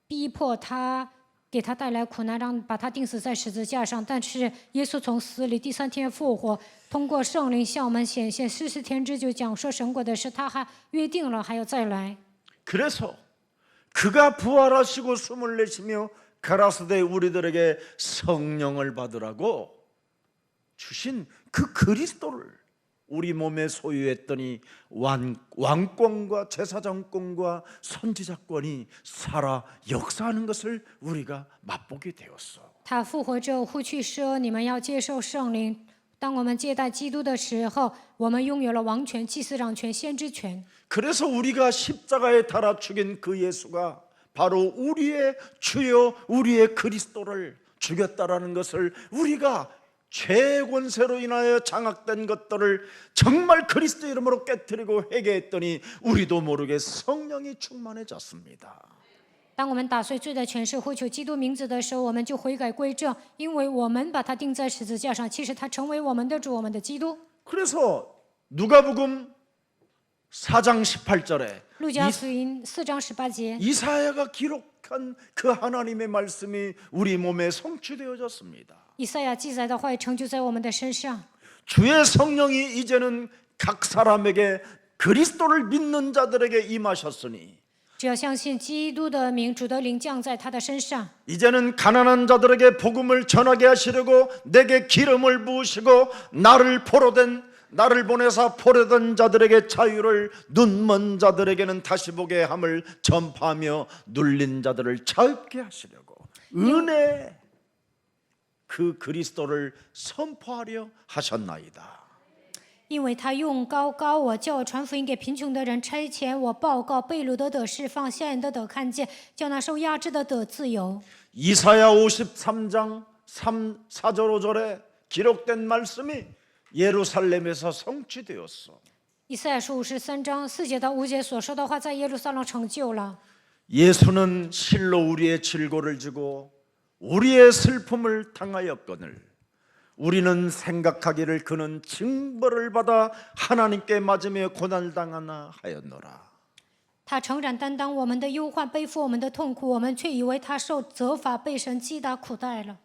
逼迫他，给他带来苦难，把他钉死在十字架上。但是耶稣从死里第3天复活，通过圣灵向我们显现，40天之久讲说神国的事，他还约定了还要再来。 그래서 그가 부활하시고 숨을 내쉬며 가라사대 우리들에게 성령을 받으라고 주신 그 그리스도를 우리 몸에 소유했더니 왕권과 제사장권과 선지자권이 살아 역사하는 것을 우리가 맛보게 되었어. 他复活之后呼去说：“你们要接受圣灵。”当我们接待基督的时候，我们拥有了王权、祭司长权、先知权。 그래서 우리가 십자가에 달아 죽인 그 예수가 바로 우리의 주요 우리의 그리스도를 죽였다라는 것을 우리가 죄의 권세로 인하여 장악된 것들을 정말 그리스도 이름으로 깨뜨리고 회개했더니 우리도 모르게 성령이 충만해졌습니다. 当我们打碎罪的权势，呼求基督名字的时候，我们就悔改归正，因为我们把他钉在十字架上。其实他成为我们的主，我们的基督。 그래서 누가복음 4장 18절에 路加福音4章18节， 이사야가 기록한 그 하나님의 말씀이 우리 몸에 성취되어졌습니다. 以赛亚记载的话也成就在我们的身上。 주의 성령이 이제는 각 사람에게 그리스도를 믿는 자들에게 임하셨으니 只要相信基督的名，主的灵降在他的身上。 이제는 가난한 자들에게 복음을 전하게 하시려고 내게 기름을 부으시고 나를 포로된 나를 보내사 포로된 자들에게 자유를, 눈먼 자들에게는 다시 보게 함을 전파하며 눌린 자들을 자유케 하시려고 은혜 그 그리스도를 선포하려 하셨나이다. 因为他用高高我，叫我传福音给贫穷的人，差遣我报告被掳的得释放，瞎眼的得看见，叫那受压制的得自由。 이사야 53장 3, 4절 5절에 기록된 말씀이 예루살렘에서 성취되었어. 以赛亚书53章4节到5节所说的话，在耶路撒冷成就了。 예수는 실로 우리의 질고를 지고 우리의 슬픔을 당하였거늘 우리는 생각하기를 그는 징벌을 받아 하나님께 맞으며 고난을 당하나 하였노라. 他诚然担当我们的忧患，背负我们的痛苦，我们却以为他受责罚，被神击打苦待了。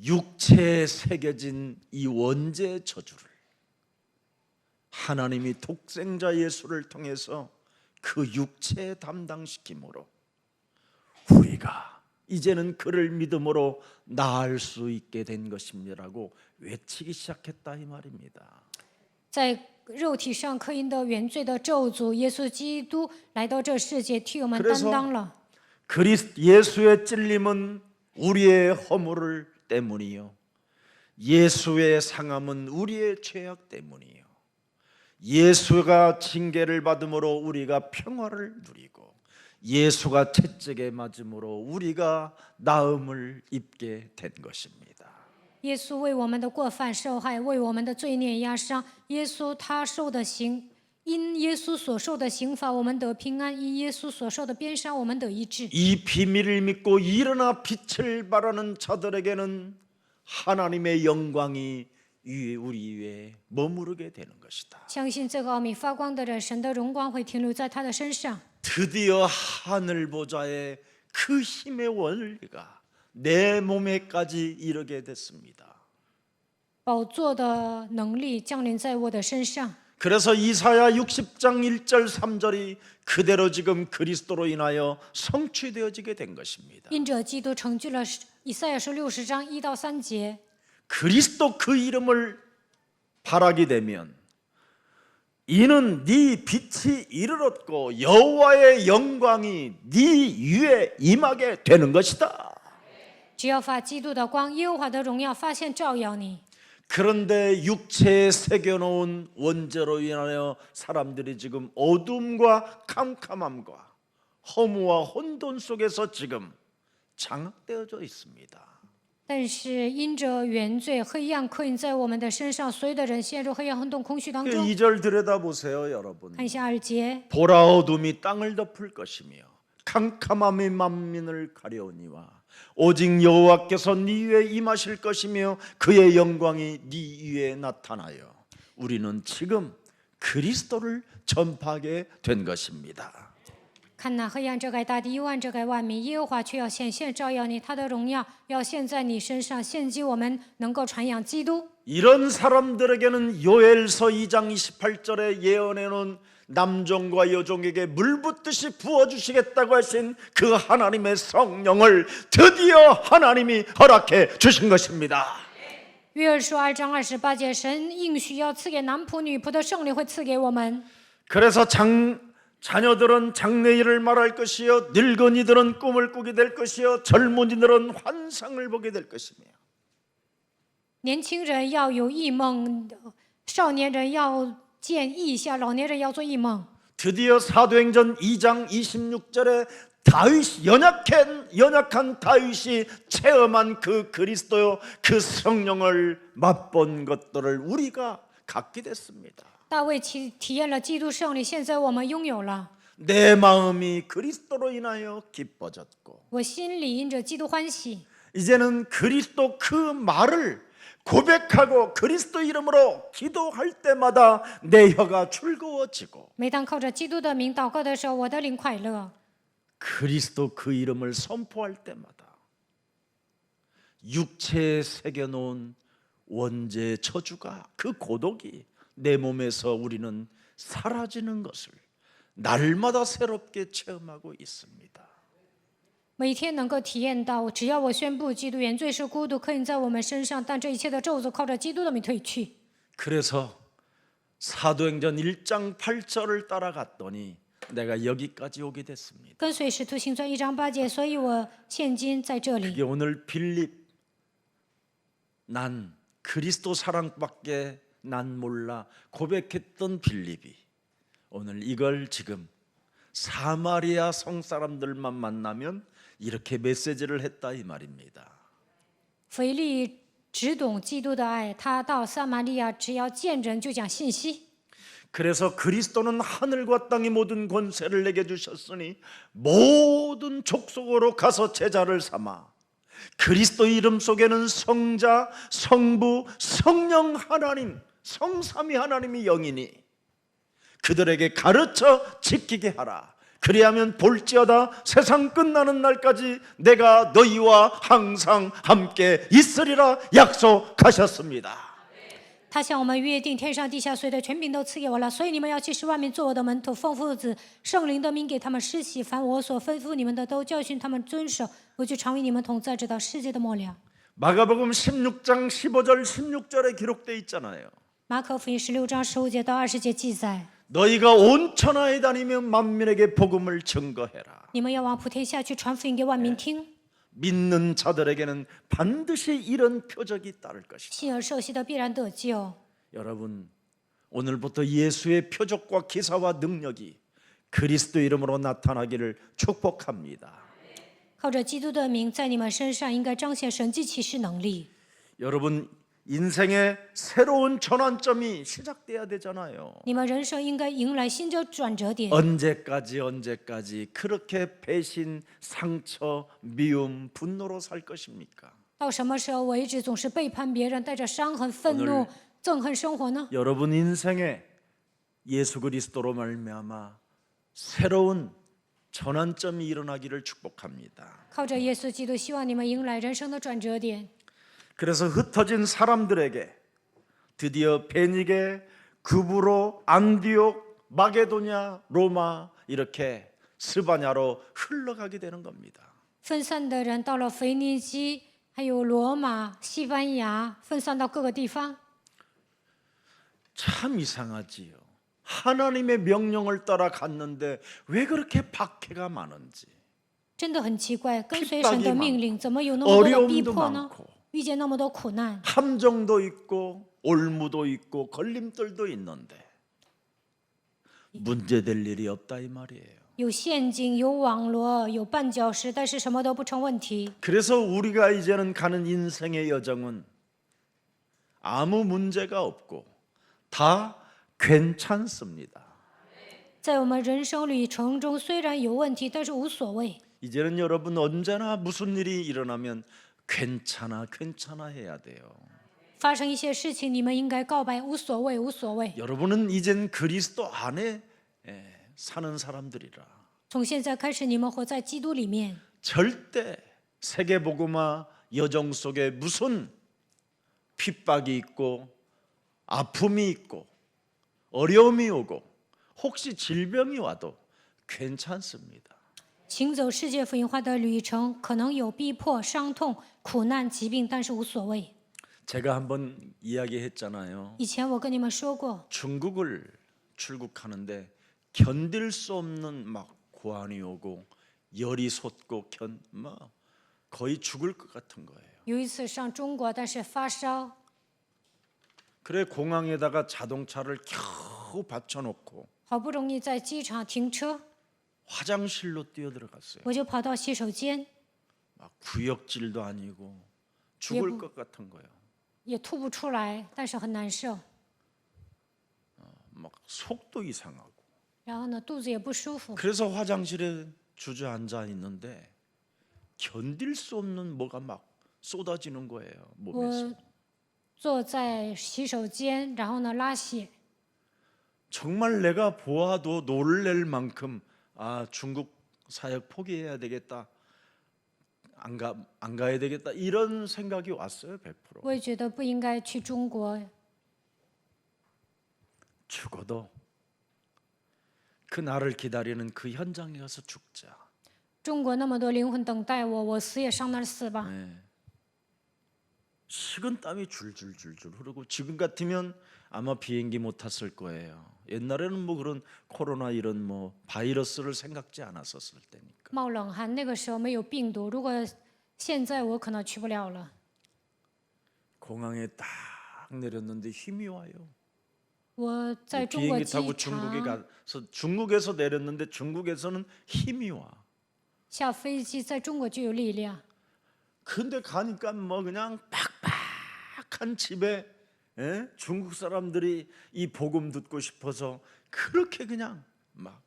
육체에 새겨진 이 원죄의 저주를 하나님이 독생자 예수를 통해서 그 육체에 담당시킴으로 우리가 이제는 그를 믿음으로 나을 수 있게 된 것입니다라고 외치기 시작했다 이 말입니다. 在肉体上刻印的原罪的咒诅，耶稣基督来到这世界，替我们担当了。 예수의 찔림은 우리의 허물 때문이요, 예수의 상함은 우리의 죄악 때문이요, 예수가 징계를 받음으로 우리가 평화를 누리고 예수가 채찍에 맞음으로 우리가 나음을 입게 된 것입니다. 耶稣为我们的过犯受害，为我们的罪孽压伤。耶稣他受的刑，因耶稣所受的刑罚，我们得平安；因耶稣所受的鞭伤，我们得医治。 이 비밀을 믿고 일어나 빛을 발하는 자들에게는 하나님의 영광이 우리 위에 머무르게 되는 것이다. 相信这个奥秘发光的人，神的荣光会停留在他的身上。 드디어 하늘 보좌의 그 힘의 원리가 내 몸에까지 이르게 됐습니다. 宝座的能力降临在我的身上。 그래서 이사야 60장 1절 3절이 그대로 지금 그리스도로 인하여 성취되어지게 된 것입니다. 因着基督成就了以赛亚书60章1到3节。 그리스도 그 이름을 바라게 되면 이는 네 빛이 이르렀고 여호와의 영광이 네 위에 임하게 되는 것이다. 只要发基督的光，耶和华的荣耀发现照耀你。 그런데 육체에 새겨놓은 원죄로 인하여 사람들이 지금 어둠과 캄캄함과 허무와 혼돈 속에서 지금 장악되어져 있습니다. 但是因着原罪，黑暗刻印在我们的身上，所有的人陷入黑暗、混沌、空虚当中。 2절 들여다보세요 여러분. 看一下2节， 보라 어둠이 땅을 덮을 것이며 캄캄함이 만민을 가려우니와 오직 여호와께서 네 위에 임하실 것이며 그의 영광이 네 위에 나타나요. 우리는 지금 그리스도를 전파하게 된 것입니다. 看那黑暗遮盖大地，幽暗遮盖万民，耶和华却要显现照耀你，他的荣耀要现在你身上，献祭我们能够传扬基督。 이런 사람들에게는 요엘서 2장 28절에 예언해 놓은 남종과 여종에게 물 붓듯이 부어주시겠다고 하신 그 하나님의 성령을 드디어 하나님이 허락해 주신 것입니다. 约珥书2章28节，神应许要赐给男仆女仆的圣灵会赐给我们。 그래서 자녀들은 장래일을 말할 것이요, 늙은이들은 꿈을 꾸게 될 것이요, 젊은이들은 환상을 보게 될 것이며 年轻人要有异梦，少年人要见异象，老年人要做异梦。 드디어 사도행전 2장 26절에 연약한 다윗이 체험한 그 그리스도요, 그 성령을 맛본 것들을 우리가 갖게 됐습니다. 大卫体验了基督胜利，现在我们拥有了。 내 마음이 그리스도로 인하여 기뻐졌고 我心里因着基督欢喜。 이제는 그리스도 그 말을 고백하고 그리스도 이름으로 기도할 때마다 내 혀가 즐거워지고 每当靠着基督的名祷告的时候，我的灵快乐。 그리스도 그 이름을 선포할 때마다 육체에 새겨놓은 원죄의 저주가, 그 고독이 내 몸에서 우리는 사라지는 것을 날마다 새롭게 체험하고 있습니다. 每天能够体验到，只要我宣布基督原罪是孤独刻印在我们身上，但这一切的咒诅靠着基督的名退去。 그래서 사도행전 1장 8절을 따라갔더니 내가 여기까지 오게 됐습니다. 跟随使徒行传1章8节，所以我现今在这里。 이게 오늘 빌립 난 그리스도 사랑밖에 난 몰라 고백했던 빌립이 오늘 이걸 지금 사마리아 성 사람들만 만나면 이렇게 메시지를 했다 이 말입니다. 腓利只懂基督的爱，他到撒玛利亚只要见人就讲信息。 그래서 그리스도는 하늘과 땅의 모든 권세를 내게 주셨으니 모든 족속으로 가서 제자를 삼아 그리스도 이름 속에는 성자, 성부, 성령 하나님, 성삼위 하나님이 영이니 그들에게 가르쳐 지키게 하라. 그리하면 볼지어다 세상 끝나는 날까지 내가 너희와 항상 함께 있으리라 약속하셨습니다. 他向我们约定，天上地下所有的权柄都赐给我了，所以你们要去使万民做我的门徒，奉父子圣灵的名给他们施洗，凡我所吩咐你们的，都教训他们遵守。我就常与你们同在，直到世界的末了。 마가복음 16장 15절 16절에 기록되어 있잖아요. 马可福音16章15节到20节记载， 너희가 온 천하에 다니며 만민에게 복음을 증거해라. 你们要往普天下去传福音给万民听， 믿는 자들에게는 반드시 이런 표적이 따를 것이다. 信而受洗的必然得救。 여러분, 오늘부터 예수의 표적과 기사와 능력이 그리스도 이름으로 나타나기를 축복합니다. 靠着基督的名，在你们身上应该彰显神迹奇事能力。 여러분, 인생의 새로운 전환점이 시작돼야 되잖아요. 你们人生应该迎来新的转折点。 언제까지 그렇게 배신, 상처, 미움, 분노로 살 것입니까? 到什么时候为止总是背叛别人，带着伤痕、愤怒、憎恨生活呢？ 여러분 인생에 예수 그리스도로 말미암아 새로운 전환점이 일어나기를 축복합니다. 靠着耶稣基督，希望你们迎来人生的转折点。 그래서 흩어진 사람들에게 드디어 베니게, 구브로, 안디옥, 마게도냐, 로마 이렇게 스바냐로 흘러가게 되는 겁니다. 分散的人到了腓尼基，还有罗马、西班牙，分散到各个地方。 참 이상하지요. 하나님의 명령을 따라 갔는데 왜 그렇게 박해가 많은지. 真的很奇怪，跟随神的命令，怎么有那么多的逼迫呢？ 遇见那么多苦难， 함정도 있고 올무도 있고 걸림돌도 있는데 문제될 일이 없다 이 말이에요. 有陷阱，有网罗，有绊脚石，但是什么都不成问题。 그래서 우리가 이제는 가는 인생의 여정은 아무 문제가 없고 다 괜찮습니다. 在我们人生旅程中，虽然有问题，但是无所谓。 이제는 여러분 언제나 무슨 일이 일어나면 괜찮아 해야 돼요. 发生一些事情，你们应该告白，无所谓，无所谓。 여러분은 이젠 그리스도 안에 사는 사람들이라 从现在开始，你们活在基督里面， 절대 세계복음화 여정 속에 무슨 핍박이 있고 아픔이 있고 어려움이 오고 혹시 질병이 와도 괜찮습니다. 行走世界福音化的旅程，可能有逼迫、伤痛、苦难、疾病，但是无所谓。 제가 한번 이야기했잖아요. 以前我跟你们说过， 중국을 출국하는데 견딜 수 없는 막 고환이 오고 열이 솟고 거의 죽을 것 같은 거예요. 有一次上中国，但是发烧， 그래 공항에다가 자동차를 겨우 받쳐놓고 好不容易在机场停车， 화장실로 뛰어들어갔어요. 我就跑到洗手间， 막 구역질도 아니고 죽을 것 같은 거예요. 也吐不出来，但是很难受。 막 속도 이상하고. 然后呢，肚子也不舒服， 그래서 화장실에 주저앉아 있는데 견딜 수 없는 뭐가 막 쏟아지는 거예요. 몸에서. 我坐在洗手间，然后呢拉血， 정말 내가 보아도 놀랄 만큼 아 중국 사역 포기해야 되겠다. 안 가야 되겠다. 이런 생각이 왔어요. 100%. 我也觉得不应该去中国， 죽어도 그 날을 기다리는 그 현장에 가서 죽자. 中国那么多灵魂等待我，我死也上那儿死吧。 네. 식은땀이 줄줄줄줄 흐르고 지금 같으면 아마 비행기 못 탔을 거예요. 옛날에는 뭐 그런 코로나 이런 뭐 바이러스를 생각지 않았었을 때니까. 冒冷汗，那个时候没有病毒。如果现在我可能去不了了。 공항에 딱 내렸는데 힘이 와요. 我在中国 비행기 机 타고 중국에 场 가서 중국에서 내렸는데 중국에서는 힘이 와. 下飞机，在中国就有力量。 근데 가니까 뭐 그냥 팍팍한 집에 중국 사람들이 이 복음 듣고 싶어서 그렇게 그냥 막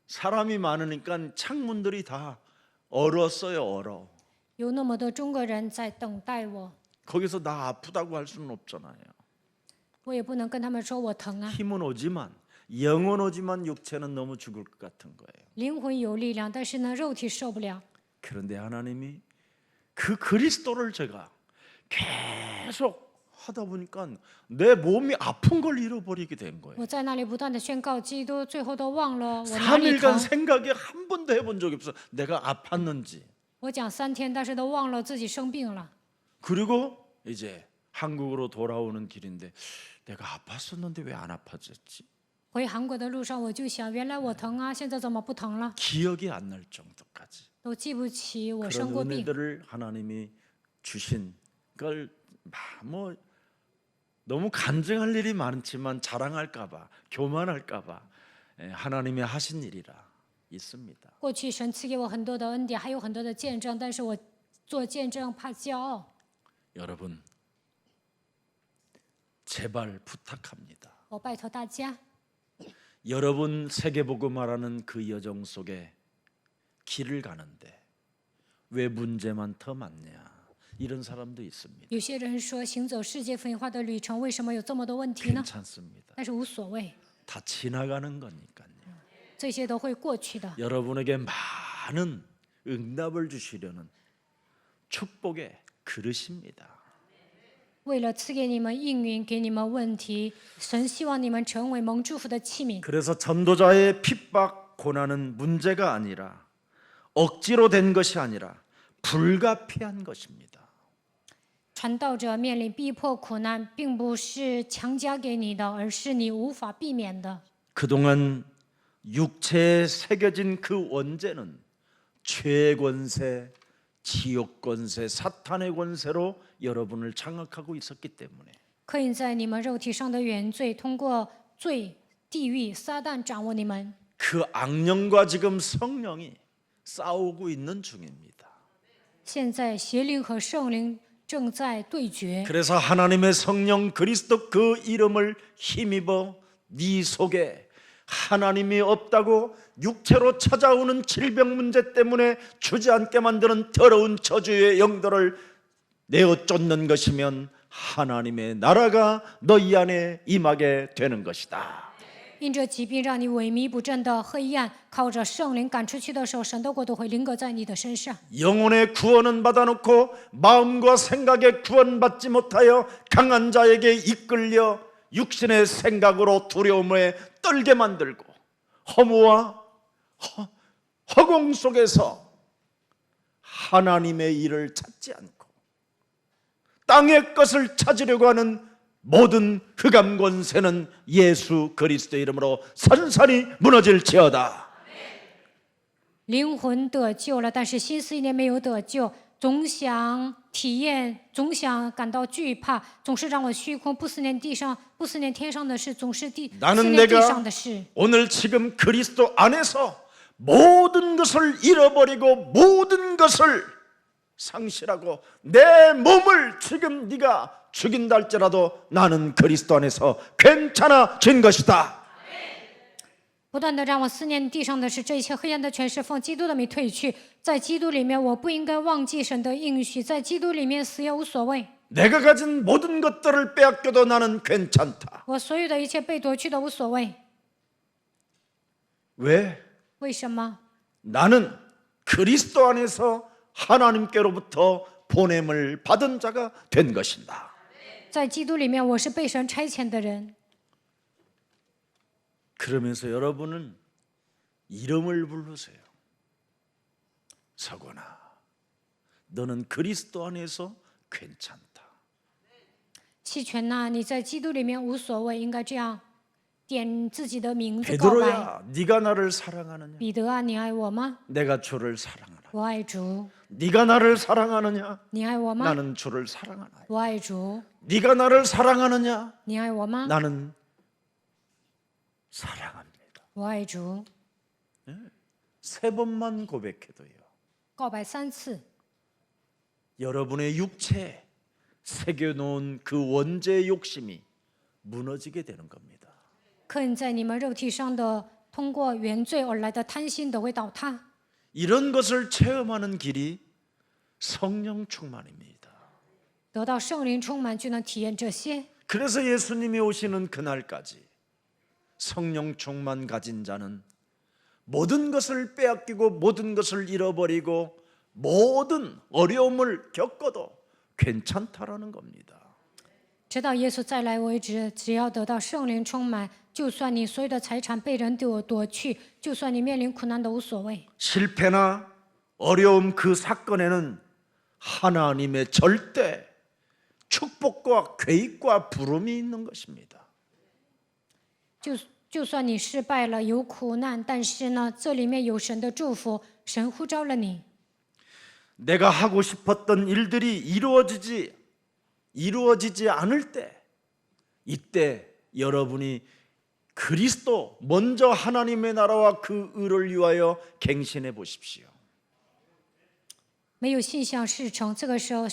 사람이 많으니까 창문들이 다 얼었어요. 얼어. 有那么多中国人在等待我， 거기서 나 아프다고 할 수는 없잖아요. 我也不能跟他们说我疼啊。 힘은 오지만 영은 오지만 육체는 너무 죽을 것 같은 거예요. 灵魂有力量，但是呢，肉体受不了。 그런데 하나님이 그 그리스도를 제가 계속 하다 보니까 내 몸이 아픈 걸 잃어버리게 된 거예요. 我在那里不断的宣告基督，最后都忘了我哪里 3일간 疼。 생각이 한 번도 해본 적이 없어. 내가 아팠는지. 我讲3天，但是都忘了自己生病了。 그리고 이제 한국으로 돌아오는 길인데 내가 아팠었는데 왜 안 아파졌지? 回韩国的路上，我就想，原来我疼啊，现在怎么不疼了？ 기억이 안 날 정도까지. 都记不起我生 그런 过病。 은혜들을 하나님이 주신 걸 뭐 너무 간증할 일이 많지만 자랑할까봐 교만할까봐 하나님이 하신 일이라 있습니다. 过去神赐给我很多的恩典，还有很多的见证，但是我做见证怕骄傲。 여러분 제발 부탁합니다. 我拜托大家， 여러분 세계복음화라는 그 여정 속에 길을 가는데 왜 문제만 더 많냐 이런 사람도 있습니다. 有些人说行走世界福音化的旅程，为什么有这么多问题呢？ 괜찮습니다. 但是无所谓， 다 지나가는 거니까요. 这些都会过去的。 여러분에게 많은 응답을 주시려는 축복의 그릇입니다. 为了赐给你们应允，给你们问题，神希望你们成为蒙祝福的器皿。 그래서 전도자의 핍박 고난은 문제가 아니라 억지로 된 것이 아니라 불가피한 것입니다. 传道者面临逼迫苦难，并不是强加给你的，而是你无法避免的。 그동안 육체에 새겨진 그 원죄는 죄의 권세, 지옥 권세, 사탄의 권세로 여러분을 장악하고 있었기 때문에 刻印在你们肉体上的原罪，通过罪、地狱、撒旦掌握你们。 그 악령과 지금 성령이 싸우고 있는 중입니다. 现在邪灵和圣灵正在对决， 그래서 하나님의 성령 그리스도 그 이름을 힘입어 네 속에 하나님이 없다고 육체로 찾아오는 질병 문제 때문에 주저앉게 만드는 더러운 저주의 영들을 내어 쫓는 것이면 하나님의 나라가 너희 안에 임하게 되는 것이다. 因着疾病让你萎靡不振的黑暗，靠着圣灵赶出去的时候，神的国度会临格在你的身上。 영혼의 구원은 받아놓고 마음과 생각에 구원받지 못하여 강한 자에게 이끌려 육신의 생각으로 두려움에 떨게 만들고 허무와 허공 속에서 하나님의 일을 찾지 않고 땅의 것을 찾으려고 하는 모든 흑암 권세는 예수 그리스도의 이름으로 산산이 무너질지어다. 灵魂得救了，但是心思意念没有得救，总想体验，总想感到惧怕，总是让我虚空，不思念地上，不思念天上的事，总是思 나는 念地 내가 上的事。 오늘 지금 그리스도 안에서 모든 것을 잃어버리고 모든 것을 상실하고 내 몸을 지금 네가 죽인다 할지라도 나는 그리스도 안에서 괜찮아진 것이다. 不断的让我思念地上的事，这一切黑暗的权势奉基督的名退去。在基督里面，我不应该忘记神的应许，在基督里面死也无所谓。 내가 가진 모든 것들을 빼앗겨도 나는 괜찮다. 我所有的一切被夺去的无所谓。 왜? 为什么？ 나는 그리스도 안에서 하나님께로부터 보냄을 받은 자가 된 것이다. 在基督里面，我是被神差遣的人。 그러면서 여러분은 이름을 부르세요. 서거나 너는 그리스도 안에서 괜찮다. 弃权呐、你在基督里面无所谓，应该这样点自己的名字告白。 베드로야, 네가 나를 사랑하느냐? 彼得啊，你爱我吗？ 내가 주를 사랑하나. 我爱主。 네가 나를 사랑하느냐? 你爱我吗？ 나는 주를 사랑하나. 我爱主。 네가 나를 사랑하느냐? 你爱我吗？ 나는 사랑합니다. 我爱主。 세 번만 고백해도요. 告白3次， 여러분의 육체에 새겨놓은 그 원죄의 욕심이 무너지게 되는 겁니다. 刻印在你们肉体上的，通过原罪而来的贪心都会倒塌。 이런 것을 체험하는 길이 성령 충만입니다. 得到圣灵充满，就能体验这些。 그래서 예수님이 오시는 그날까지 성령 충만 가진 자는 모든 것을 빼앗기고 모든 것을 잃어버리고 모든 어려움을 겪어도 괜찮다라는 겁니다. 直到耶稣再来为止，只要得到圣灵充满，就算你所有的财产被人夺去，就算你面临苦难都无所谓。 실패나 어려움 그 사건에는 하나님의 절대 축복과 계획과 부름이 있는 것입니다. 就算你失败了，有苦难，但是呢，这里面有神的祝福，神呼召了你。 내가 하고 싶었던 일들이 이루어지지 않을 때, 이때 여러분이 그리스도 먼저 하나님의 나라와 그 의를 위하여 갱신해 보십시오. 没有信向事成，这个时候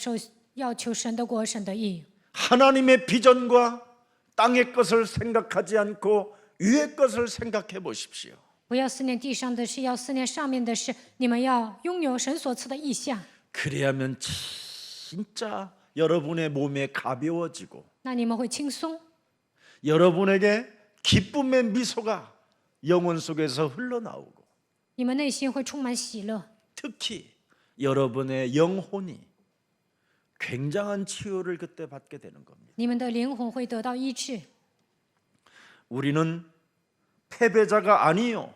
要求神的国、神的义。 하나님의 비전과 땅의 것을 생각하지 않고 위의 것을 생각해 보십시오. 不要思念地上的事，要思念上面的事。你们要拥有神所赐的意象， 그래야면 진짜 여러분의 몸에 가벼워지고 那你们会轻松， 여러분에게 기쁨의 미소가 영혼 속에서 흘러나오고 你们内心会充满喜乐。 특히 여러분의 영혼이 굉장한 치유를 그때 받게 되는 겁니다. 你们的灵魂会得到医治。 우리는 패배자가 아니요,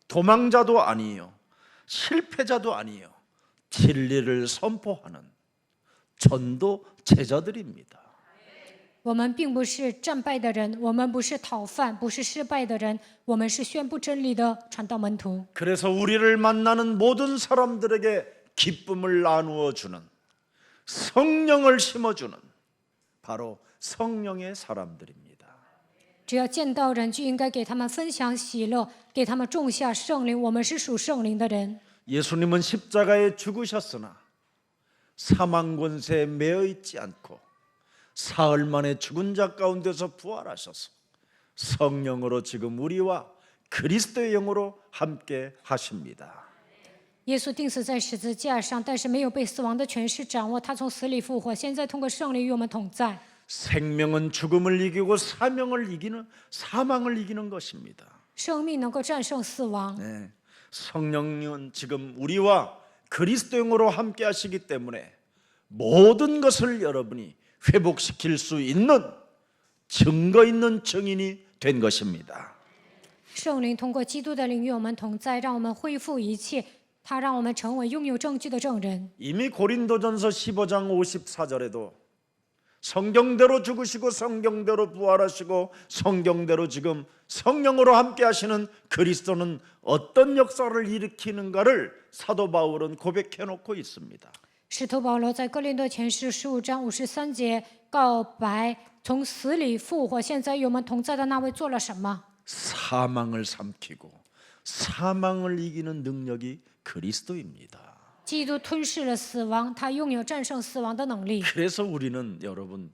도망자도 아니요, 실패자도 아니요, 진리를 선포하는 전도 제자들입니다. 我们并不是战败的人，我们不是讨饭，不是失败的人，我们是宣布真理的传道门徒。 그래서 우리를 만나는 모든 사람들에게 기쁨을 나누어 주는 성령을 심어주는 바로 성령의 사람들입니다. 只要见到人，就应该给他们分享喜乐，给他们种下圣灵。我们是属圣灵的人。 예수님은 십자가에 죽으셨으나 사망 권세에 매여 있지 않고 사흘 만에 죽은 자 가운데서 부활하셔서 성령으로 지금 우리와 그리스도의 영으로 함께 하십니다. 耶稣钉死在十字架上，但是没有被死亡的权势掌握，他从死里复活，现在通过圣灵与我们同在。 생명은 죽음을 이기고 사망을 이기는 것입니다. 生命能够战胜死亡。 네. 성령은 지금 우리와 그리스도 영으로 함께 하시기 때문에 모든 것을 여러분이 회복시킬 수 있는 증거 있는 증인이 된 것입니다. 圣灵通过基督的灵与我们同在，让我们恢复一切。他让我们成为拥有证据的证人。 이미 고린도전서 15장 54절에도 성경대로 죽으시고 성경대로 부활하시고 성경대로 지금 성령으로 함께 하시는 그리스도는 어떤 역사를 일으키는가를 사도 바울은 고백해 놓고 있습니다. 使徒保罗在哥林多前书15章53节告白，从死里复活，现在与我们同在的那位做了什么？ 사망을 삼키고 사망을 이기는 능력이 그리스도입니다. 基督吞噬了死亡，他拥有战胜死亡的能力。 그래서 우리는 여러분,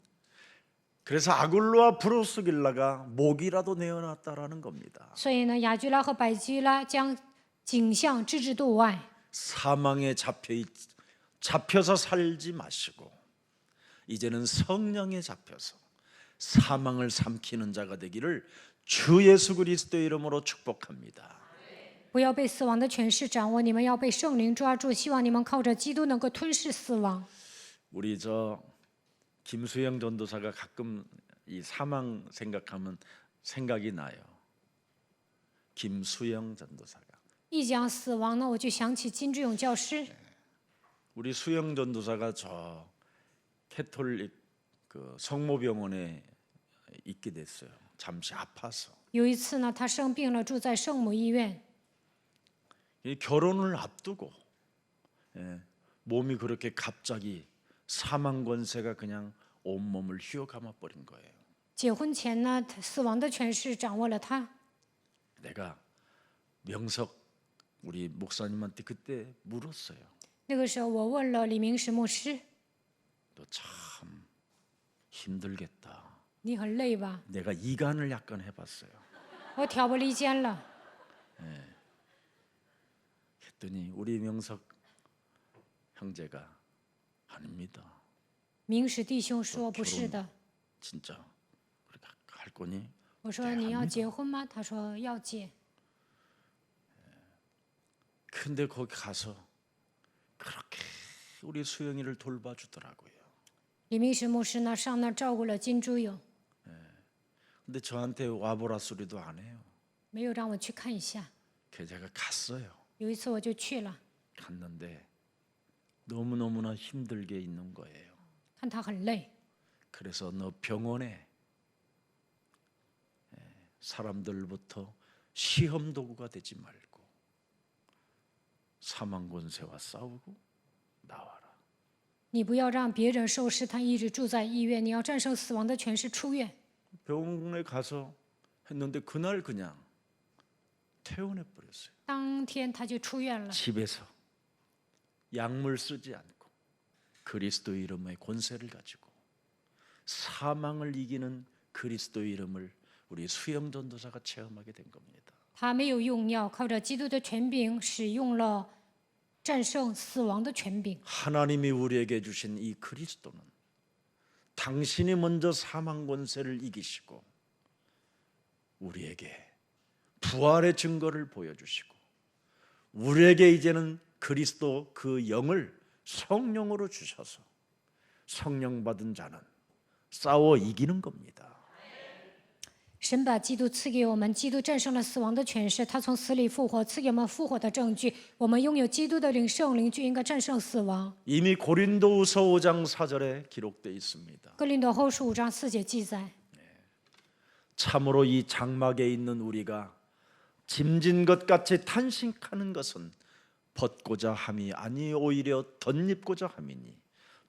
그래서 아굴로와 브루스길라가 목이라도 내어놨다라는 겁니다. 所以呢，雅居拉和百基拉将景象置之度外， 사망에 잡혀서 살지 마시고 이제는 성령에 잡혀서 사망을 삼키는 자가 되기를 주 예수 그리스도의 이름으로 축복합니다. 不要被死亡的权势掌握，你们要被圣灵抓住。希望你们靠着基督能够吞噬死亡。 우리 김수영 전도사가 가끔 이 사망 생각하면 생각이 나요. 김수영 전도사가 一讲死亡呢，我就想起金志勇教师。 우리 수영 전도사가 저 캐톨릭 그 성모병원에 있게 됐어요. 잠시 아파서. 有一次呢，他生病了，住在圣母医院。 이 결혼을 앞두고 몸이 그렇게 갑자기 사망 권세가 그냥 온몸을 휘어감아 버린 거예요. 结婚前呢，死亡的权势掌握了他。 내가 명석 우리 목사님한테 그때 물었어요. 那个时候，我问了李明石牧师 너 참 힘들겠다. ：“你很累吧 내가 이간을 약간 해봤어요. ？”我挑拨离间了。 했더니 우리 명석 형제가 아닙니다. 明石弟兄说：“不是的。 진짜 그렇게 할 거니? ”我说：“你要结婚吗？”他说：“要结。 근데 거기 가서 그렇게 우리 수영이를 돌봐주더라고요. 李明石牧师呢，上那儿照顾了金珠友， 근데 저한테 와보라 소리도 안 해요. 没有让我去看一下。 그래서 제가 갔어요. 有一次我就去了， 갔는데 너무너무나 힘들게 있는 거예요. 看他很累， 그래서 너 병원에 사람들부터 시험 도구가 되지 말고 사망 권세와 싸우고 나와라. 你不要让别人受试探，一直住在医院，你要战胜死亡的权势，出院。 병원에 가서 했는데 그날 그냥 퇴원해 버렸어요. 当天他就出院了。 집에서 약물 쓰지 않고 그리스도 이름의 권세를 가지고 사망을 이기는 그리스도 이름을 우리 수영 전도사가 체험하게 된 겁니다. 他没有用药，靠着基督的权柄，使用了战胜死亡的权柄。 하나님이 우리에게 주신 이 그리스도는 당신이 먼저 사망 권세를 이기시고 우리에게 부활의 증거를 보여주시고 우리에게 이제는 그리스도 그 영을 성령으로 주셔서 성령 받은 자는 싸워 이기는 겁니다. 神把基督赐给我们，基督战胜了死亡的权势，他从死里复活，赐给我们复活的证据。我们拥有基督的灵，圣灵就应该战胜死亡。 이미 고린도후서 5장 4절에 기록되어 있습니다. 哥林多后书5章4节记载， 참으로 이 장막에 있는 우리가 짐진 것 같이 탄식하는 것은 벗고자 함이 아니 오히려 덧입고자 함이니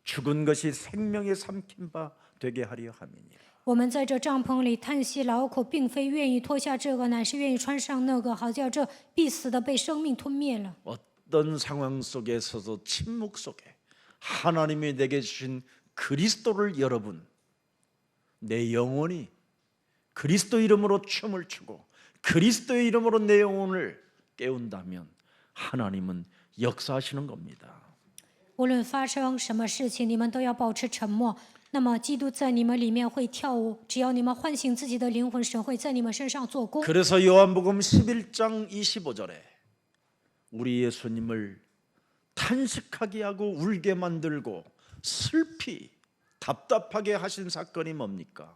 죽은 것이 생명에 삼킨 바 되게 하려 함이니라. 我们在这帐篷里叹息劳苦，并非愿意脱下这个，乃是愿意穿上那个，好叫这必死的被生命吞灭了。 어떤 상황 속에서도 침묵 속에 하나님이 내게 주신 그리스도를 여러분 내 영혼이 그리스도 이름으로 춤을 추고 그리스도의 이름으로 내 영혼을 깨운다면 하나님은 역사하시는 겁니다. 无论发生什么事情，你们都要保持沉默。那么，基督在你们里面会跳舞。只要你们唤醒自己的灵魂，神会在你们身上做工。 그래서 요한복음 11장 25절에 우리 예수님을 탄식하게 하고 울게 만들고 슬피 답답하게 하신 사건이 뭡니까?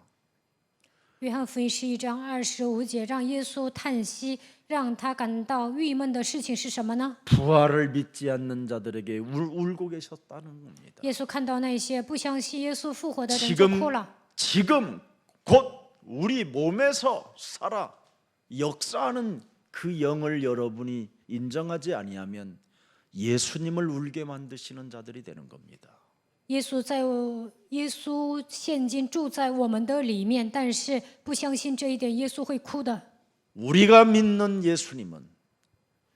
约翰福音11章25节，让耶稣叹息，让他感到郁闷的事情是什么呢？ 부활을 믿지 않는 자들에게 울고 계셨다는 겁니다. 耶稣看到那些不相信耶稣复活的人就哭了。 지금 곧 우리 몸에서 살아 역사하는 그 영을 여러분이 인정하지 아니하면 예수님을 울게 만드시는 자들이 되는 겁니다. 耶稣现今住在我们的里面，但是不相信这一点，耶稣会哭的。 우리가 믿는 예수님은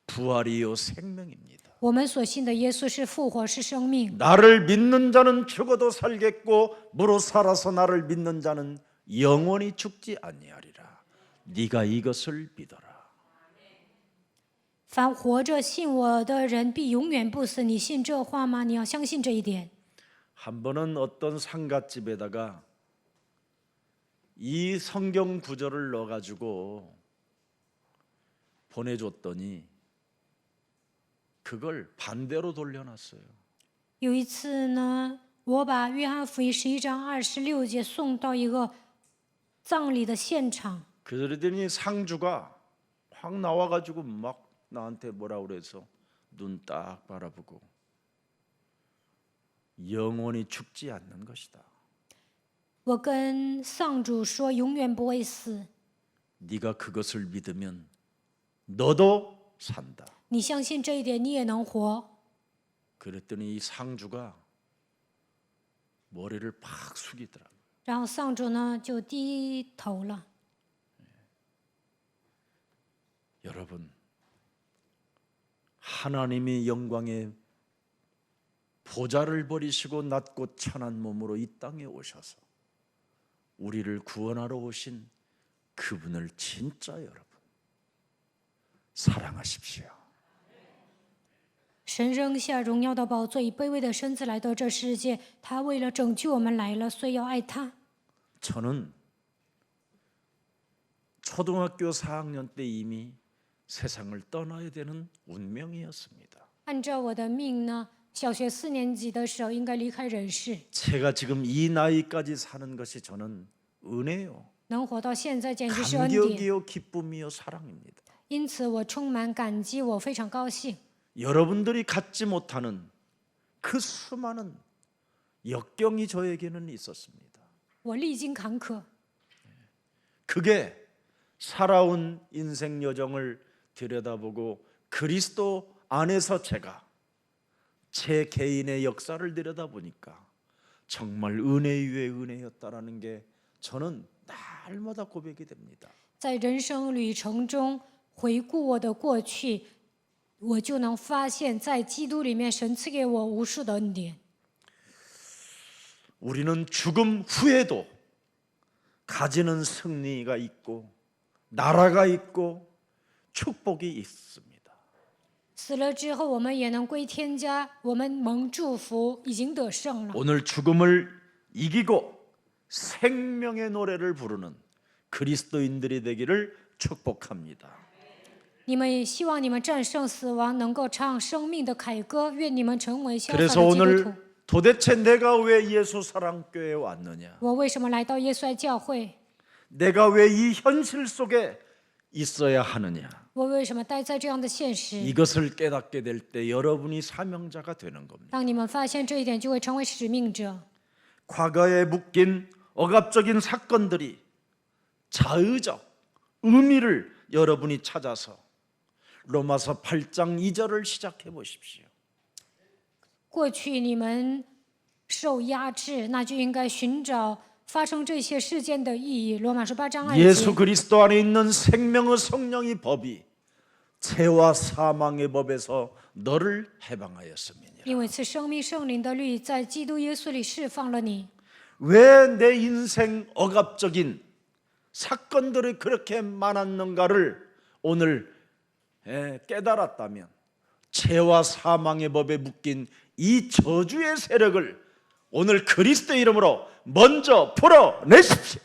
부활이요 생명입니다. 我们所信的耶稣是复活，是生命。 나를 믿는 자는 죽어도 살겠고 무릇 살아서 나를 믿는 자는 영원히 죽지 아니하리라. 네가 이것을 믿어라. 凡活着信我的人，必永远不死。你信这话吗？你要相信这一点。 한 번은 어떤 상갓집에다가 이 성경 구절을 넣어가지고 보내줬더니 그걸 반대로 돌려놨어요. 有一次呢，我把约翰福音11章26节送到一个葬礼的现场， 그러더니 상주가 확 나와가지고 막 나한테 뭐라 그래서 눈 딱 바라보고 영원히 죽지 않는 것이다. 我跟上主说，永远不会死。 네가 그것을 믿으면 너도 산다. 你相信这一点，你也能活。 그랬더니 이 상주가 머리를 팍 숙이더라. 然后上主呢就低头了。 여러분, 하나님이 영광의 보좌를 버리시고 낮고 천한 몸으로 이 땅에 오셔서 우리를 구원하러 오신 그분을 진짜 여러분 사랑하십시오. 神扔下荣耀的宝座，以卑微的身子来到这世界，他为了拯救我们来了，所以要爱他。 저는 초등학교 4학년 때 이미 세상을 떠나야 되는 운명이었습니다. 按照我的命呢，小学4年级的时候应该离开人世， 제가 지금 이 나이까지 사는 것이 저는 은혜요. 能活到现在简直是恩典。 감격이요, 기쁨이요, 사랑입니다. 因此，我充满感激，我非常高兴。 여러분들이 갖지 못하는 그 수많은 역경이 저에게는 있었습니다. 我历经坎坷， 그게 살아온 인생 여정을 들여다보고 그리스도 안에서 제가 제 개인의 역사를 들여다보니까 정말 은혜 위에 은혜였다라는 게 저는 날마다 고백이 됩니다. 在人生旅程中回顾我的过去，我就能发现，在基督里面，神赐给我无数的恩典。 우리는 죽음 후에도 가지는 승리가 있고 나라가 있고 축복이 있습니다. 死了之后，我们也能归天家，我们蒙祝福，已经得胜了。 오늘 죽음을 이기고 생명의 노래를 부르는 그리스도인들이 되기를 축복합니다. 你们希望你们战胜死亡，能够唱生命的凯歌。愿你们成为潇洒 그래서 的基督徒。 오늘 도대체 내가 왜 예수 사랑교회에 왔느냐? 我为什么来到耶稣爱教会？ 내가 왜 이 현실 속에 있어야 하느냐? 我为什么待在这样的现实？ 이것을 깨닫게 될 때 여러분이 사명자가 되는 겁니다. 当你们发现这一点，就会成为使命者。 과거에 묶인 억압적인 사건들이 자의적 의미를 여러분이 찾아서 로마서 8장 2절을 시작해 보십시오. 过去你们受压制，那就应该寻找发生这些事件的意义。罗马书8章2 예수 节。 그리스도 안에 있는 생명의 성령의 법이 죄와 사망의 법에서 너를 해방하였음이니라. 因为赐生命圣灵的律在基督耶稣里释放了你。 왜 내 인생 억압적인 사건들이 그렇게 많았는가를 오늘 깨달았다면 죄와 사망의 법에 묶인 이 저주의 세력을 오늘 그리스도의 이름으로 먼저 풀어내십시오.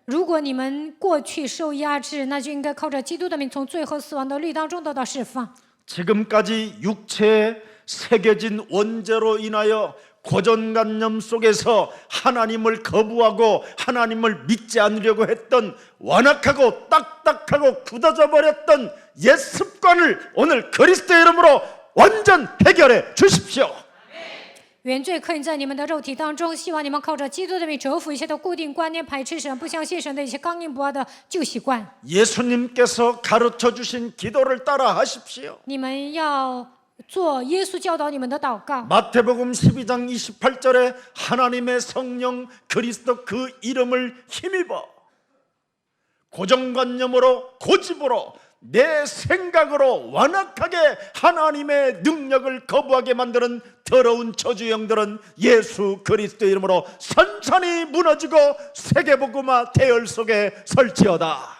如果你们过去受压制，那就应该靠着基督的名，从罪和死亡的律当中得到释放。 지금까지 육체에 새겨진 원죄로 인하여 고정관념 속에서 하나님을 거부하고 하나님을 믿지 않으려고 했던 완악하고 딱딱하고 굳어져 버렸던 옛 습관을 오늘 그리스도의 이름으로 완전 해결해 주십시오. 原罪刻印在你们的肉体当中，希望你们靠着基督的名折服一切的固定观念，排斥神、不相信神的一些刚硬不阿的旧习惯。 예수님께서 가르쳐 주신 기도를 따라 하십시오. 你们要做耶稣教导你们的祷告。 마태복음 12장 28절에 하나님의 성령 그리스도 그 이름을 힘입어 고정관념으로 고집으로 내 생각으로 완악하게 하나님의 능력을 거부하게 만드는 더러운 저주영들은 예수 그리스도의 이름으로 선선히 무너지고 세계복음화 대열 속에 설치어다.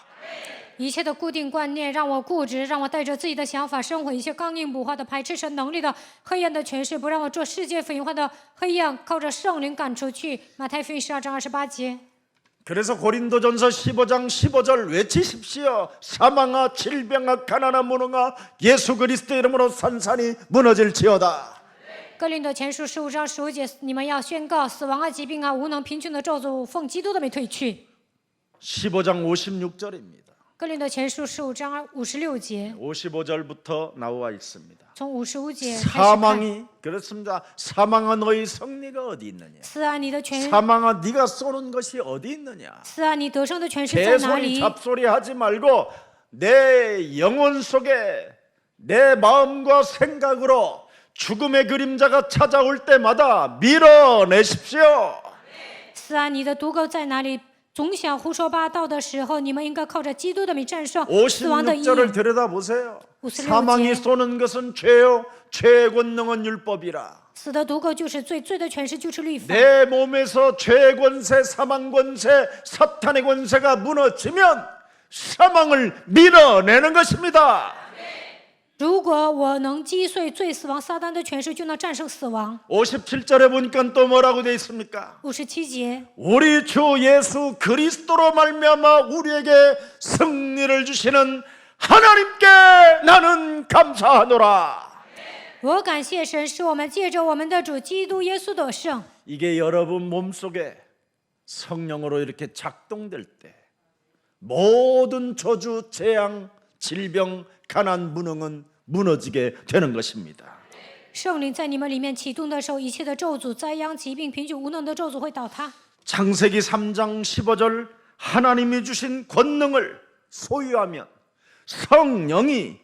一切的固定观念让我固执，让我带着自己的想法生活；一切刚硬不化的排斥神能力的黑暗的权势，不让我做世界腐化的黑暗，靠着圣灵赶出去。马太福音12章28节。 그래서 고린도전서 15장 15절 외치십시오. 사망아 질병아 가난아 무능아 예수 그리스도 이름으로 산산이 무너질지어다. 哥林多前书15章15节，你们要宣告死亡啊、疾病啊、无能、贫穷的咒诅，奉基督的名退去。 15장 56절입니다. 哥林多前书15章56节， 55절부터 나와 있습니다. 从55节开始看。 사망이 그렇습니다. 사망아 너희 승리가 어디 있느냐? 死啊，你的权， 사망아 네가 쏘는 것이 어디 있느냐? 死啊，你得胜的权势在哪 개소리 里？ 잡소리 하지 말고 내 영혼 속에 내 마음과 생각으로 죽음의 그림자가 찾아올 때마다 밀어내십시오. 死啊，你的毒钩在哪里？总想胡说八道的时候，你们应该靠着基督的名战胜死亡的意 56절을 义。 들여다보세요. 56 사망이 节， 쏘는 것은 죄요 죄의 권능은 율법이라. 死的毒钩就是罪，罪的权势就是律法。 내 몸에서 죄의 권세, 사망 권세, 사탄의 권세가 무너지면 사망을 밀어내는 것입니다. 如果我能击碎罪、死亡、撒旦的权势，就能战胜死亡。 57절에 보니까 또 뭐라고 되어 있습니까? 57节， 우리 주 예수 그리스도로 말미암아 우리에게 승리를 주시는 하나님께 나는 감사하노라. 我感谢神，使我们借着我们的主基督耶稣得胜。 이게 여러분 몸속에 성령으로 이렇게 작동될 때 모든 저주, 재앙, 질병, 가난, 무능은 무너지게 되는 것입니다. 圣灵在你们里面启动的时候，一切的咒诅、灾殃、疾病、贫穷、无能的咒诅会倒塌。 창세기 3장 15절 하나님이 주신 권능을 소유하면 성령이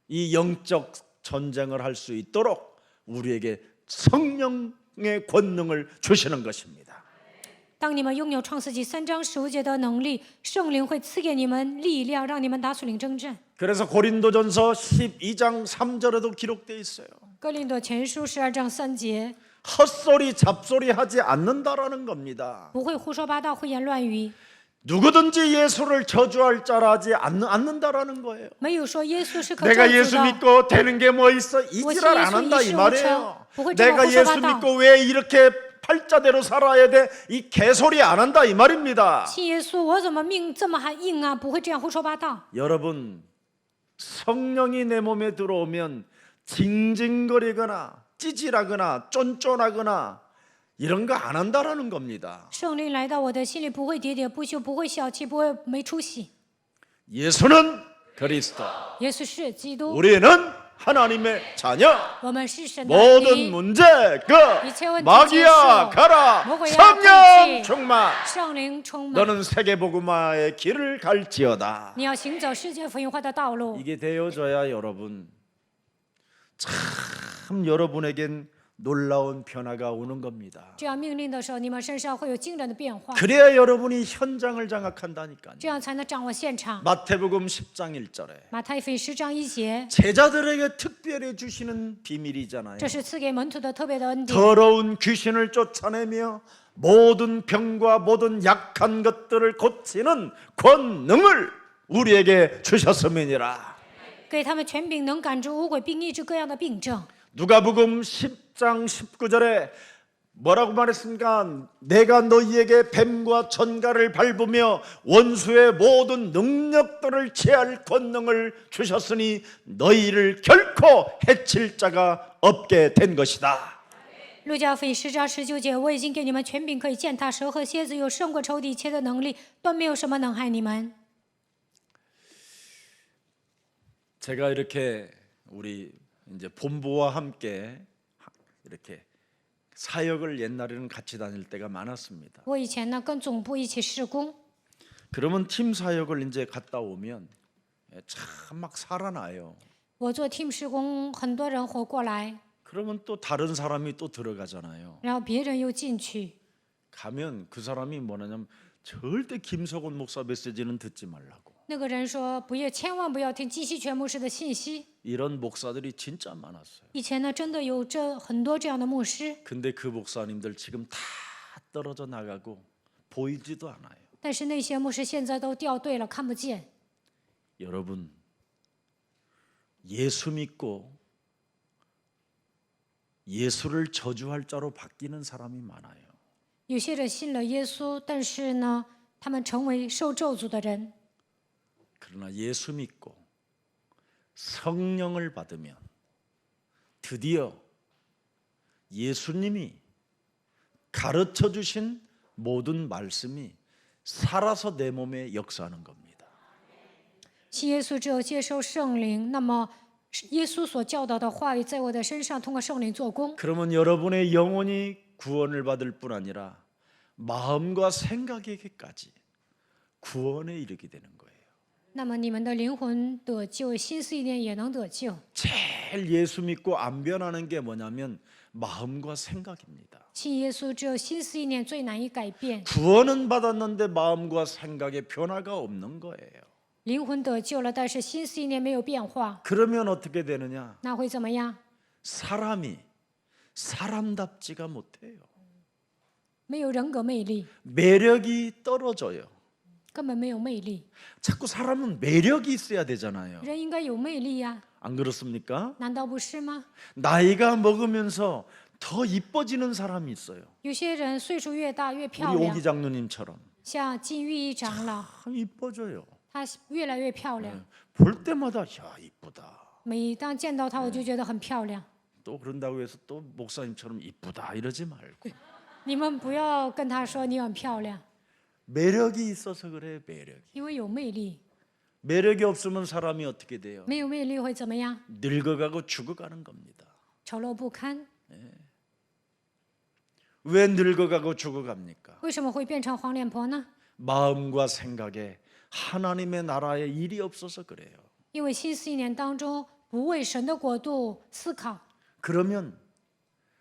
이 영적 전쟁을 할 수 있도록 우리에게 성령의 권능을 주시는 것입니다. 当你们拥有创世纪3章15节的能力，圣灵会赐给你们力量，让你们打属灵征战。 그래서 고린도전서 12장 3절에도 기록되어 있어요. 哥林多前书12章3节， 헛소리 잡소리 하지 않는다라는 겁니다. 不会胡说八道、胡言乱语， 누구든지 예수를 저주할 자라 하지 않는다라는 거예요. 没有说耶稣是可咒 내가 예수 诅的。 믿고 되는 게 뭐 있어? 이 뭐 지랄 안 예수 한다 이 이시오 말이에요. 저. 내가 그거 예수 호소하다. 믿고 왜 이렇게 팔자대로 살아야 돼? 이 개소리 안 한다 이 말입니다. 信耶稣，我怎么命这么还硬啊？不会这样胡说八道。 여러분 성령이 내 몸에 들어오면 징징거리거나 찌질하거나 쫀쫀하거나 이런 거 안 한다라는 겁니다. 圣灵来到我的心里，不会喋喋不休，不会小气，不会没出息。 예수는 그리스도, 耶稣是基督， 우리는 하나님의 자녀. 我们是神的 모든 儿女。 문제 그 이체원 마귀야 지지수, 가라. 뭐고야, 성령 통치. 충만. 圣灵充满， 너는 세계복음화의 길을 갈지어다. 你要行走世界福音化的道路。 이게 되어져야 여러분 참 여러분에겐 놀라운 변화가 오는 겁니다. 这样命令的时候，你们身上会有惊人的变化， 그래야 여러분이 현장을 장악한다니까요. 这样才能掌握现场。 마태복음 10장 1절에 马太福音10章1节， 제자들에게 특별히 주시는 비밀이잖아요. 这是赐给门徒的特别的恩典。 더러운 귀신을 쫓아내며 모든 병과 모든 약한 것들을 고치는 권능을 우리에게 주셨음이니라. 给他们权柄，能赶出污鬼，并医治各样的病症。 누가복음 10장 19절에 뭐라고 말했습니까? 내가 너희에게 뱀과 전갈을 밟으며 원수의 모든 능력들을 제할 권능을 주셨으니 너희를 결코 해칠 자가 없게 된 것이다. 路加福音10章19节，我已经给你们权柄，可以践踏蛇和蝎子，有胜过仇敌一切的能力，断没有什么能害你们。 제가 이렇게 우리 이제 본부와 함께 이렇게 사역을 옛날에는 같이 다닐 때가 많았습니다. 我以前呢跟总部一起施工， 그러면 팀 사역을 이제 갔다 오면 참 막 살아나요. 我做 team 施工，很多人活过来， 그러면 또 다른 사람이 또 들어가잖아요. 然后别人又进去。 가면 그 사람이 뭐냐면 절대 김석원 목사 메시지는 듣지 말라고. 那个人说：“不要，千万不要听金希全牧师的信息。 이런 목사들이 진짜 많았어요. 以前呢，真的有很多这样的牧师， 근데 그 목사님들 지금 다 떨어져 나가고 보이지도 않아요. 但是那些牧师现在都掉队了，看不见。 여러분 예수 믿고 예수를 저주할 자로 바뀌는 사람이 많아요. 有些人信了耶稣，但是呢，他们成为受咒诅的人。 그러나 예수 믿고 성령을 받으면 드디어 예수님이 가르쳐 주신 모든 말씀이 살아서 내 몸에 역사하는 겁니다. 信耶稣之后接受圣灵，那么耶稣所教导的话语在我的身上通过圣灵做工。 그러면 여러분의 영혼이 구원을 받을 뿐 아니라 마음과 생각에게까지 구원에 이르게 되는 거예요. 那么你们的灵魂得救，心思意念也能得救。 제일 예수 믿고 안 변하는 게 뭐냐면 마음과 생각입니다. 信耶稣之后，心思意念最难以改变。 구원은 받았는데 마음과 생각에 변화가 없는 거예요. 灵魂得救了，但是心思意念没有变化， 그러면 어떻게 되느냐? 那会怎么样？ 사람이 사람답지가 못해요. 没有人格魅力， 매력이 떨어져요. 根本没有魅力。 자꾸 사람은 매력이 있어야 되잖아요. 人应该有魅力呀， 안 그렇습니까? 难道不是吗？ 나이가 먹으면서 더 이뻐지는 사람이 있어요. 有些人岁数越大越 우리 漂亮， 오기 장로님처럼 像金玉一长老， 참 이뻐져요. 她越来越漂亮。 볼 때마다 야 이쁘다. 每当见到她，我就觉得很漂亮。 또 그런다고 해서 또 목사님처럼 이쁘다 이러지 말고 你们不要跟她说你很漂亮， 매력이 있어서 그래. 매력이. 因为有魅力。 매력이 없으면 사람이 어떻게 돼요? 没有魅力会怎么样？ 늙어가고 죽어가는 겁니다. 丑陋不堪。 왜 늙어가고 죽어갑니까? 为什么会变成黄脸婆呢？ 마음과 생각에 하나님의 나라에 일이 없어서 그래요. 因为心思意念当中不为神的国度思考， 그러면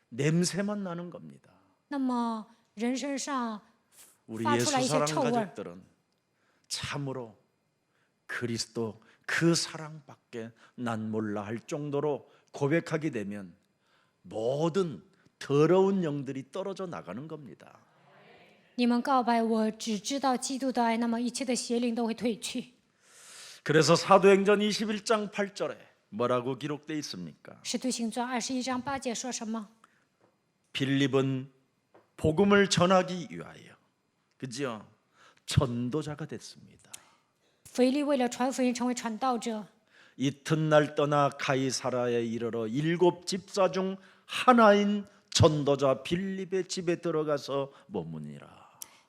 냄새만 나는 겁니다. 那么人身上 우리 发出来一些 예수사랑 臭味儿。 가족들은 참으로 그리스도 그 사랑밖에 난 몰라 할 정도로 고백하게 되면 모든 더러운 영들이 떨어져 나가는 겁니다. 你们告白我只知道基督的爱，那么一切的邪灵都会退去。 그래서 사도행전 21장 8절에 뭐라고 기록되어 있습니까? 使徒行传21章8节说什么？ 빌립은 복음을 전하기 위하여 그죠? 전도자가 됐습니다. 腓利为了传福音成为传道者， 이튿날 떠나 가이사라에 이르러 7 집사 중 하나인 전도자 빌립의 집에 들어가서 머무니라.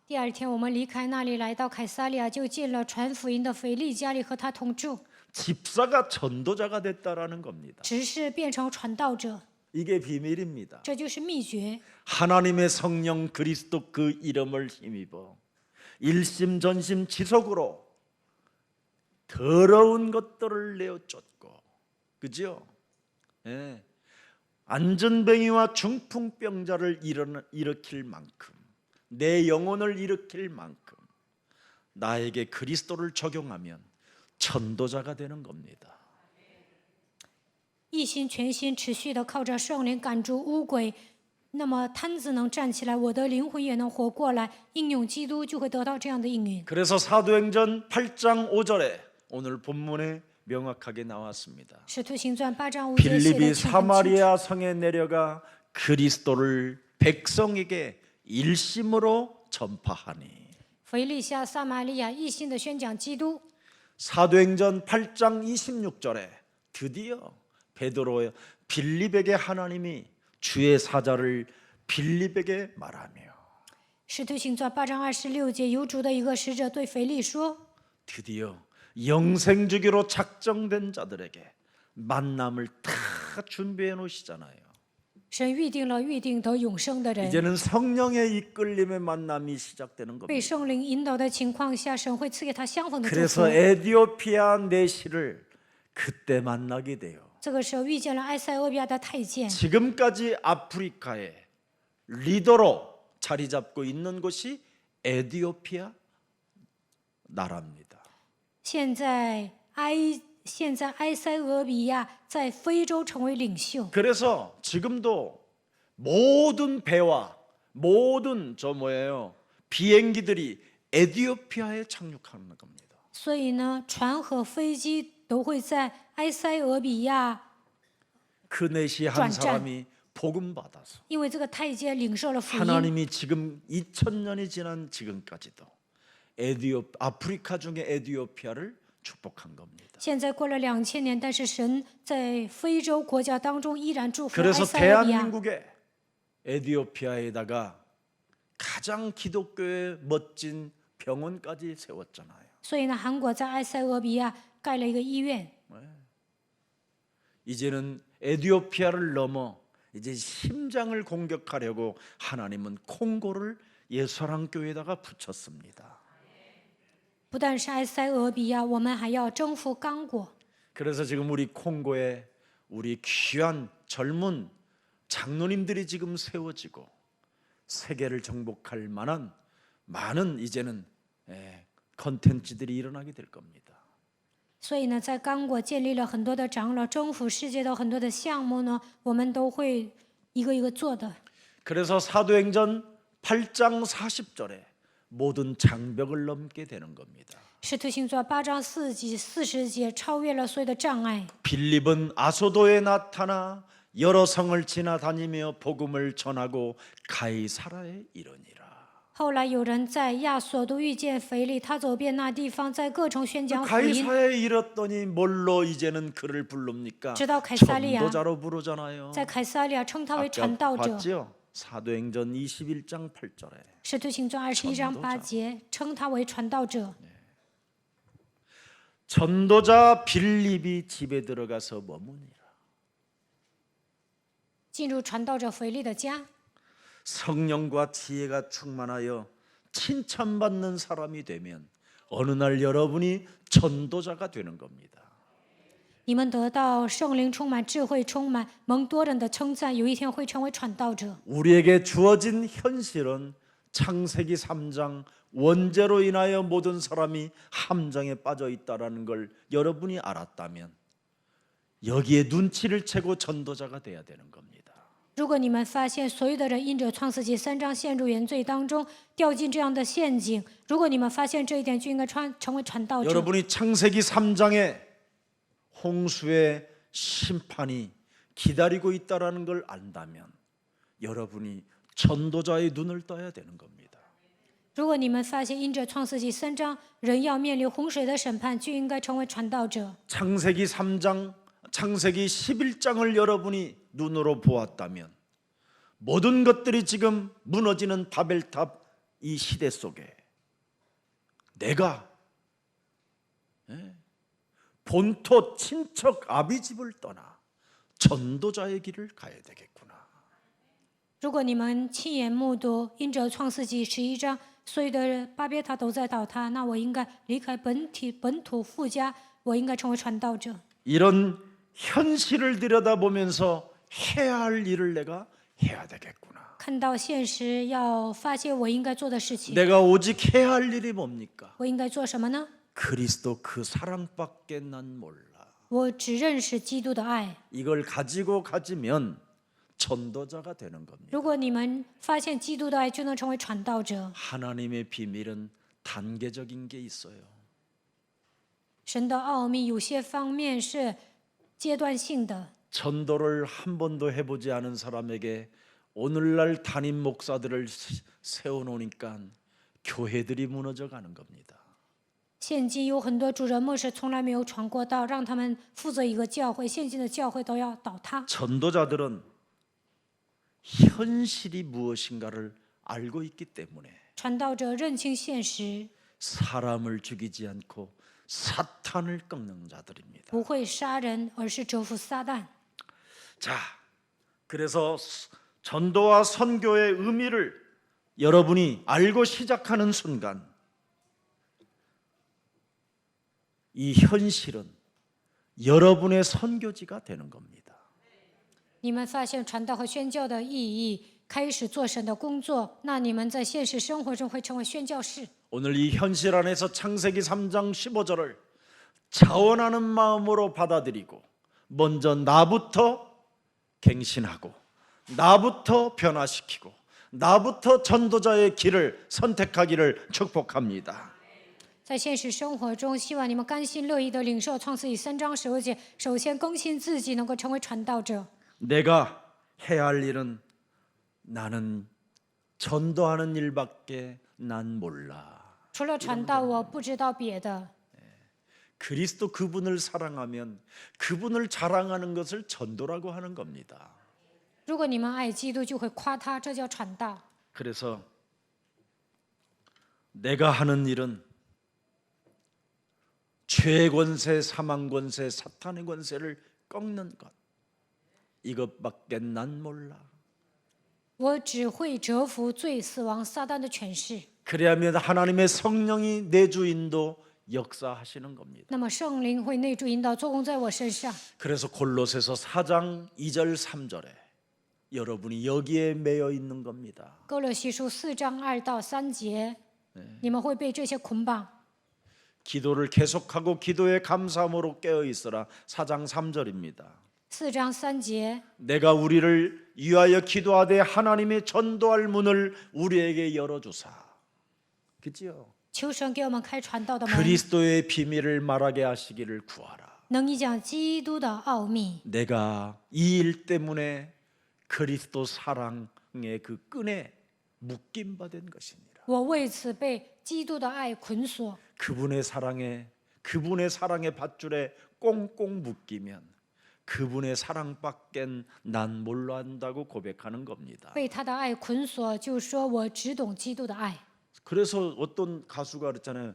第二天我们离开那里，来到凯撒利亚，就进了传福音的腓利家里和他同住。 집사가 전도자가 됐다라는 겁니다. 执事变成传道者， 이게 비밀입니다. 这就是秘诀。 하나님의 성령 그리스도 그 이름을 힘입어 일심전심 지속으로 더러운 것들을 내어 쫓고 그죠? 예. 안전뱅이와 중풍병자를 일으킬 만큼 내 영혼을 일으킬 만큼 나에게 그리스도를 적용하면 전도자가 되는 겁니다. 一心全心持续的靠着圣灵赶逐污鬼，那么瘫子能站起来，我的灵魂也能活过来。应用基督就会得到这样的应允。 그래서 사도행전 8장 5절에 오늘 본문에 명확하게 나왔습니다. 使徒行传8章5节写 빌립이 的清楚。 사마리아 성에 내려가 그리스도를 백성에게 일심으로 전파하니 腓利下撒玛利亚一心的宣讲基督。 사도행전 8장 26절에 드디어 베드로 빌립에게 하나님이 주의 사자를 빌립에게 말하며 使徒行传8章26节，有主的一个使者对腓利说： 드디어 영생 주기로 작정된 자들에게 만남을 다 준비해 놓으시잖아요. 神预定了预定得永生的人， 이제는 성령의 이끌림의 만남이 시작되는 被 겁니다. 圣灵引导的情况下，神会赐给他相逢的祝福 그래서 。 에디오피아 내시를 그때 만나게 돼요. 这个时候遇见了埃塞俄比亚的太监， 지금까지 아프리카의 리더로 자리 잡고 있는 곳이 에디오피아 나라입니다. 现在埃塞俄比亚在非洲成为领袖， 그래서 지금도 모든 배와 모든 비행기들이 에디오피아에 착륙하는 겁니다. 所以呢，船和飞机都会在埃塞俄比亚， 그 내시 한转战。 사람이 복음 받아서 因为这个太监领受了福音。 하나님이 지금 2000년이 지난 지금까지도 아프리카 중에 에디오피아를 축복한 겁니다. 现在过了2000年，但是神在非洲国家当中依然祝福埃 그래서 塞俄比亚。 대한민국에 에디오피아에다가 가장 기독교의 멋진 병원까지 세웠잖아요. 所以呢，韩国在埃塞俄比亚盖了一个医院。 이제는 에티오피아를 넘어 이제 심장을 공격하려고 하나님은 콩고를 예수사랑교회에다가 붙였습니다. 不但是埃塞俄比亚，我们还要征服刚果。 그래서 지금 우리 콩고에 우리 귀한 젊은 장로님들이 지금 세워지고 세계를 정복할 만한 많은 이제는 컨텐츠들이 일어나게 될 겁니다. 所以呢，在刚果建立了很多的长老，征服世界的很多的项目呢，我们都会一个一个做的。 그래서 사도행전 8장 40절에 모든 장벽을 넘게 되는 겁니다. 使徒行传8章40节超越了所有的障碍。 빌립은 아소도에 나타나 여러 성을 지나다니며 복음을 전하고 가이사라에 이르니라. 后来有人在亚索都遇见腓力，他走遍那地方，在各城宣讲福音。 가이사라에 이르렀더니 뭘로 이제는 그를 부릅니까? 直到凯撒利亚， 전도자로 부르잖아요. 在凯撒利亚称他为 아까 传道者。 봤죠? 사도행전 21장 8절에 使徒行传21章8节称他为传道者。 전도자 빌립이 집에 들어가서 머무니라. 进入传道者腓力的家， 성령과 지혜가 충만하여 칭찬받는 사람이 되면 어느 날 여러분이 전도자가 되는 겁니다. 你们得到圣灵充满、智慧充满、蒙多人的称赞，有一天会成为传道者。 우리에게 주어진 현실은 창세기 3장 원죄로 인하여 모든 사람이 함정에 빠져 있다라는 걸 여러분이 알았다면 여기에 눈치를 채고 전도자가 돼야 되는 겁니다. 如果你们发现所有的人因着创世纪3章陷入原罪当中，掉进这样的陷阱，如果你们发现这一点，就应该成为传道者。 여러분이 창세기 3장에 홍수의 심판이 기다리고 있다라는 걸 안다면 여러분이 전도자의 눈을 떠야 되는 겁니다. 如果你们发现因着创世纪3章人要面临洪水的审判，就应该成为传道者。 창세기 3장, 창세기 11장을 여러분이 눈으로 보았다면 모든 것들이 지금 무너지는 바벨탑 이 시대 속에 내가 본토 친척 아비집을 떠나 전도자의 길을 가야 되겠구나. 如果你们亲眼目睹因着创世纪11章所有的巴别塔都在倒塌，那我应该离开本土富家，我应该成为传道者。 이런 현실을 들여다보면서 해야 할 일을 내가 해야 되겠구나. 看到现实，要发现我应该做的事情。 내가 오직 해야 할 일이 뭡니까? 我应该做什么呢？ 그리스도 그 사랑밖에 난 몰라. 我只认识基督的爱。 이걸 가지고 가지면 전도자가 되는 겁니다. 如果你们发现基督的爱，就能成为传道者。 하나님의 비밀은 단계적인 게 있어요. 神的奥秘有些方面是阶段性的。 전도를 한 번도 해보지 않은 사람에게 오늘날 담임 목사들을 세워놓으니까 교회들이 무너져 가는 겁니다. 现今有很多主任牧师从来没有传过道，让他们负责一个教会，现今的教会都要倒塌。 전도자들은 현실이 무엇인가를 알고 있기 때문에 传道者认清现实， 사람을 죽이지 않고 사탄을 꺾는 자들입니다. 不会杀人，而是折服撒旦。 자, 그래서 전도와 선교의 의미를 여러분이 알고 시작하는 순간 이 현실은 여러분의 선교지가 되는 겁니다. 你们发现传道和宣教的意义，开始做神的工作，那你们在现实生活中会成为宣教士。 오늘 이 현실 안에서 창세기 3장 15절을 자원하는 마음으로 받아들이고 먼저 나부터 갱신하고 나부터 변화시키고 나부터 전도자의 길을 선택하기를 축복합니다. 在现实生活中，希望你们甘心乐意的领受创世纪3章15节，首先更新自己，能够成为传道者。 내가 해야 할 일은 나는 전도하는 일밖에 난 몰라. 除了传道，我不知道别的。 그리스도 그분을 사랑하면 그분을 자랑하는 것을 전도라고 하는 겁니다. 如果你们爱基督，就会夸他，这叫传道。 그래서 내가 하는 일은 죄의 권세, 사망 권세, 사탄의 권세를 꺾는 것, 이것밖에 난 몰라. 我只会折服罪、死亡、撒旦的权势。 그래야면 하나님의 성령이 내주 인도 역사하시는 겁니다. 那么圣灵会内住引导做工在我身上。 그래서 골로새서 4장 2절 3절에 여러분이 여기에 매여 있는 겁니다. 哥罗西书4章2到3节，你们会被这些捆绑。 기도를 계속하고 기도에 감사함으로 깨어 있어라. 4장 3절입니다. 4章3节， 내가 우리를 위하여 기도하되 하나님의 전도할 문을 우리에게 열어주사. 그지요? 求神给我们开传道的门， 그리스도의 비밀을 말하게 하시기를 구하라. 能一讲基督的奥秘。 내가 이 일 때문에 그리스도 사랑의 그 끈에 묶임 받은 것이니라. 我为此被基督的爱捆锁。 그분의 사랑의 밧줄에 꽁꽁 묶이면 그분의 사랑밖엔 난 몰라 한다고 고백하는 겁니다. 被他的爱捆锁，就说我只懂基督的爱。 그래서 어떤 가수가 그랬잖아요.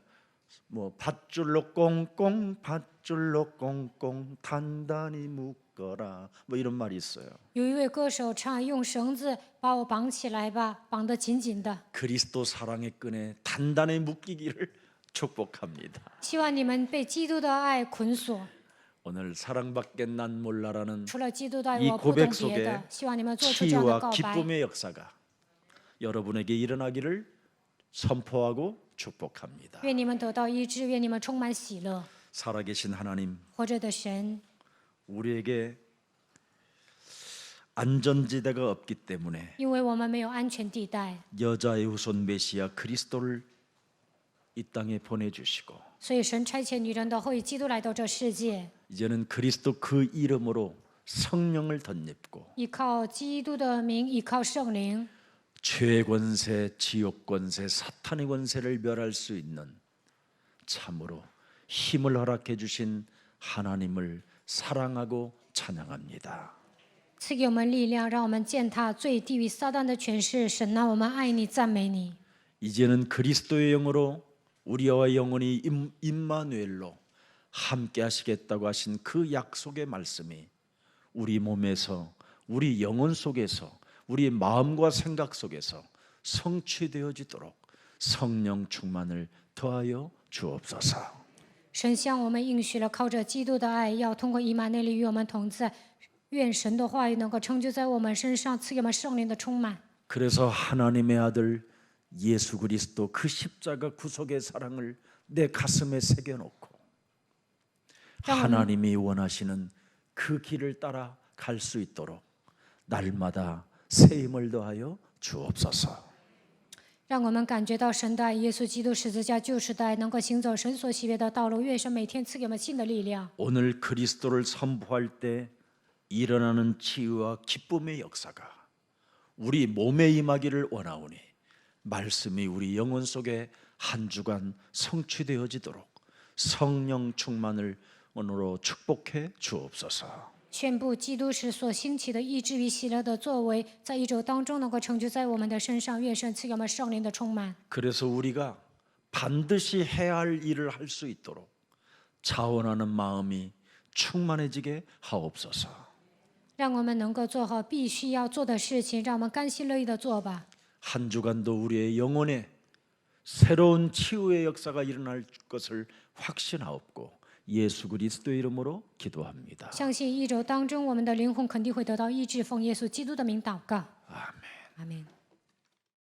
뭐 밧줄로 꽁꽁 밧줄로 꽁꽁 단단히 묶어라 뭐 이런 말이 있어요. 有一位歌手唱：“用绳子把我绑起来吧，绑得紧紧的。 그리스도 사랑의 끈에 단단히 묶이기를 축복합니다. 希望你们被基督的爱捆锁。 오늘 사랑밖에 난 몰라라는 除了基督的爱， 이 我不懂 고백 别 속에 的。希望你们做出这样的 치유와 告白， 기쁨의 역사가 여러분에게 일어나기를 선포하고 축복합니다. 愿你们得到医治，愿你们充满喜乐。 살아계신 하나님, 活着的神， 우리에게 안전지대가 없기 때문에 因为我们没有安全地带， 여자의 후손 메시아 그리스도를 이 땅에 보내주시고 所以神差遣女人的后裔基督来到这世界， 이제는 그리스도 그 이름으로 성령을 덧입고 依靠基督的名，依靠圣灵， 죄의 권세, 지옥 권세, 사탄의 권세를 멸할 수 있는 참으로 힘을 허락해 주신 하나님을 사랑하고 찬양합니다. 赐给我们力量，让我们践踏最地狱撒旦的权势。神啊，我们爱你，赞美你。 이제는 그리스도의 영으로 우리와 영원히 임마누엘로 함께 하시겠다고 하신 그 약속의 말씀이 우리 몸에서, 우리 영혼 속에서, 우리 마음과 생각 속에서 성취되어지도록 성령 충만을 더하여 주옵소서. 神向我们应许了，靠着基督的爱，要通过以马内利与我们同在。愿神的话语能够成就在我们身上，赐给我们圣灵的充满。 그래서 하나님의 아들 예수 그리스도 그 십자가 구속의 사랑을 내 가슴에 새겨놓고 하나님이 원하시는 그 길을 따라 갈 수 있도록 날마다 새 힘을 더하여 주옵소서. 让我们感觉到神的爱，耶稣基督十字架救世的爱，能够行走神所喜悦的道路。愿神每天赐给我们新的力量。 오늘 그리스도를 선포할 때 일어나는 치유와 기쁨의 역사가 우리 몸에 임하기를 원하오니 말씀이 우리 영혼 속에 한 주간 성취되어지도록 성령 충만을 오늘로 축복해 주옵소서. 宣布基督是所兴起的医治与喜乐的作为，在一周当中能够成就在我们的身上。愿神赐给我们圣灵的充满。 그래서 우리가 반드시 해야 할 일을 할 수 있도록 자원하는 마음이 충만해지게 하옵소서. 让我们能够做好必须要做的事情，让我们甘心乐意的做吧。 한 주간도 우리의 영혼에 새로운 치유의 역사가 일어날 것을 확신하옵고 예수 그리스도의 이름으로 기도합니다. 相信一周当中，我们的灵魂肯定会得到医治。奉耶稣基督的名祷告， 아멘. 阿门。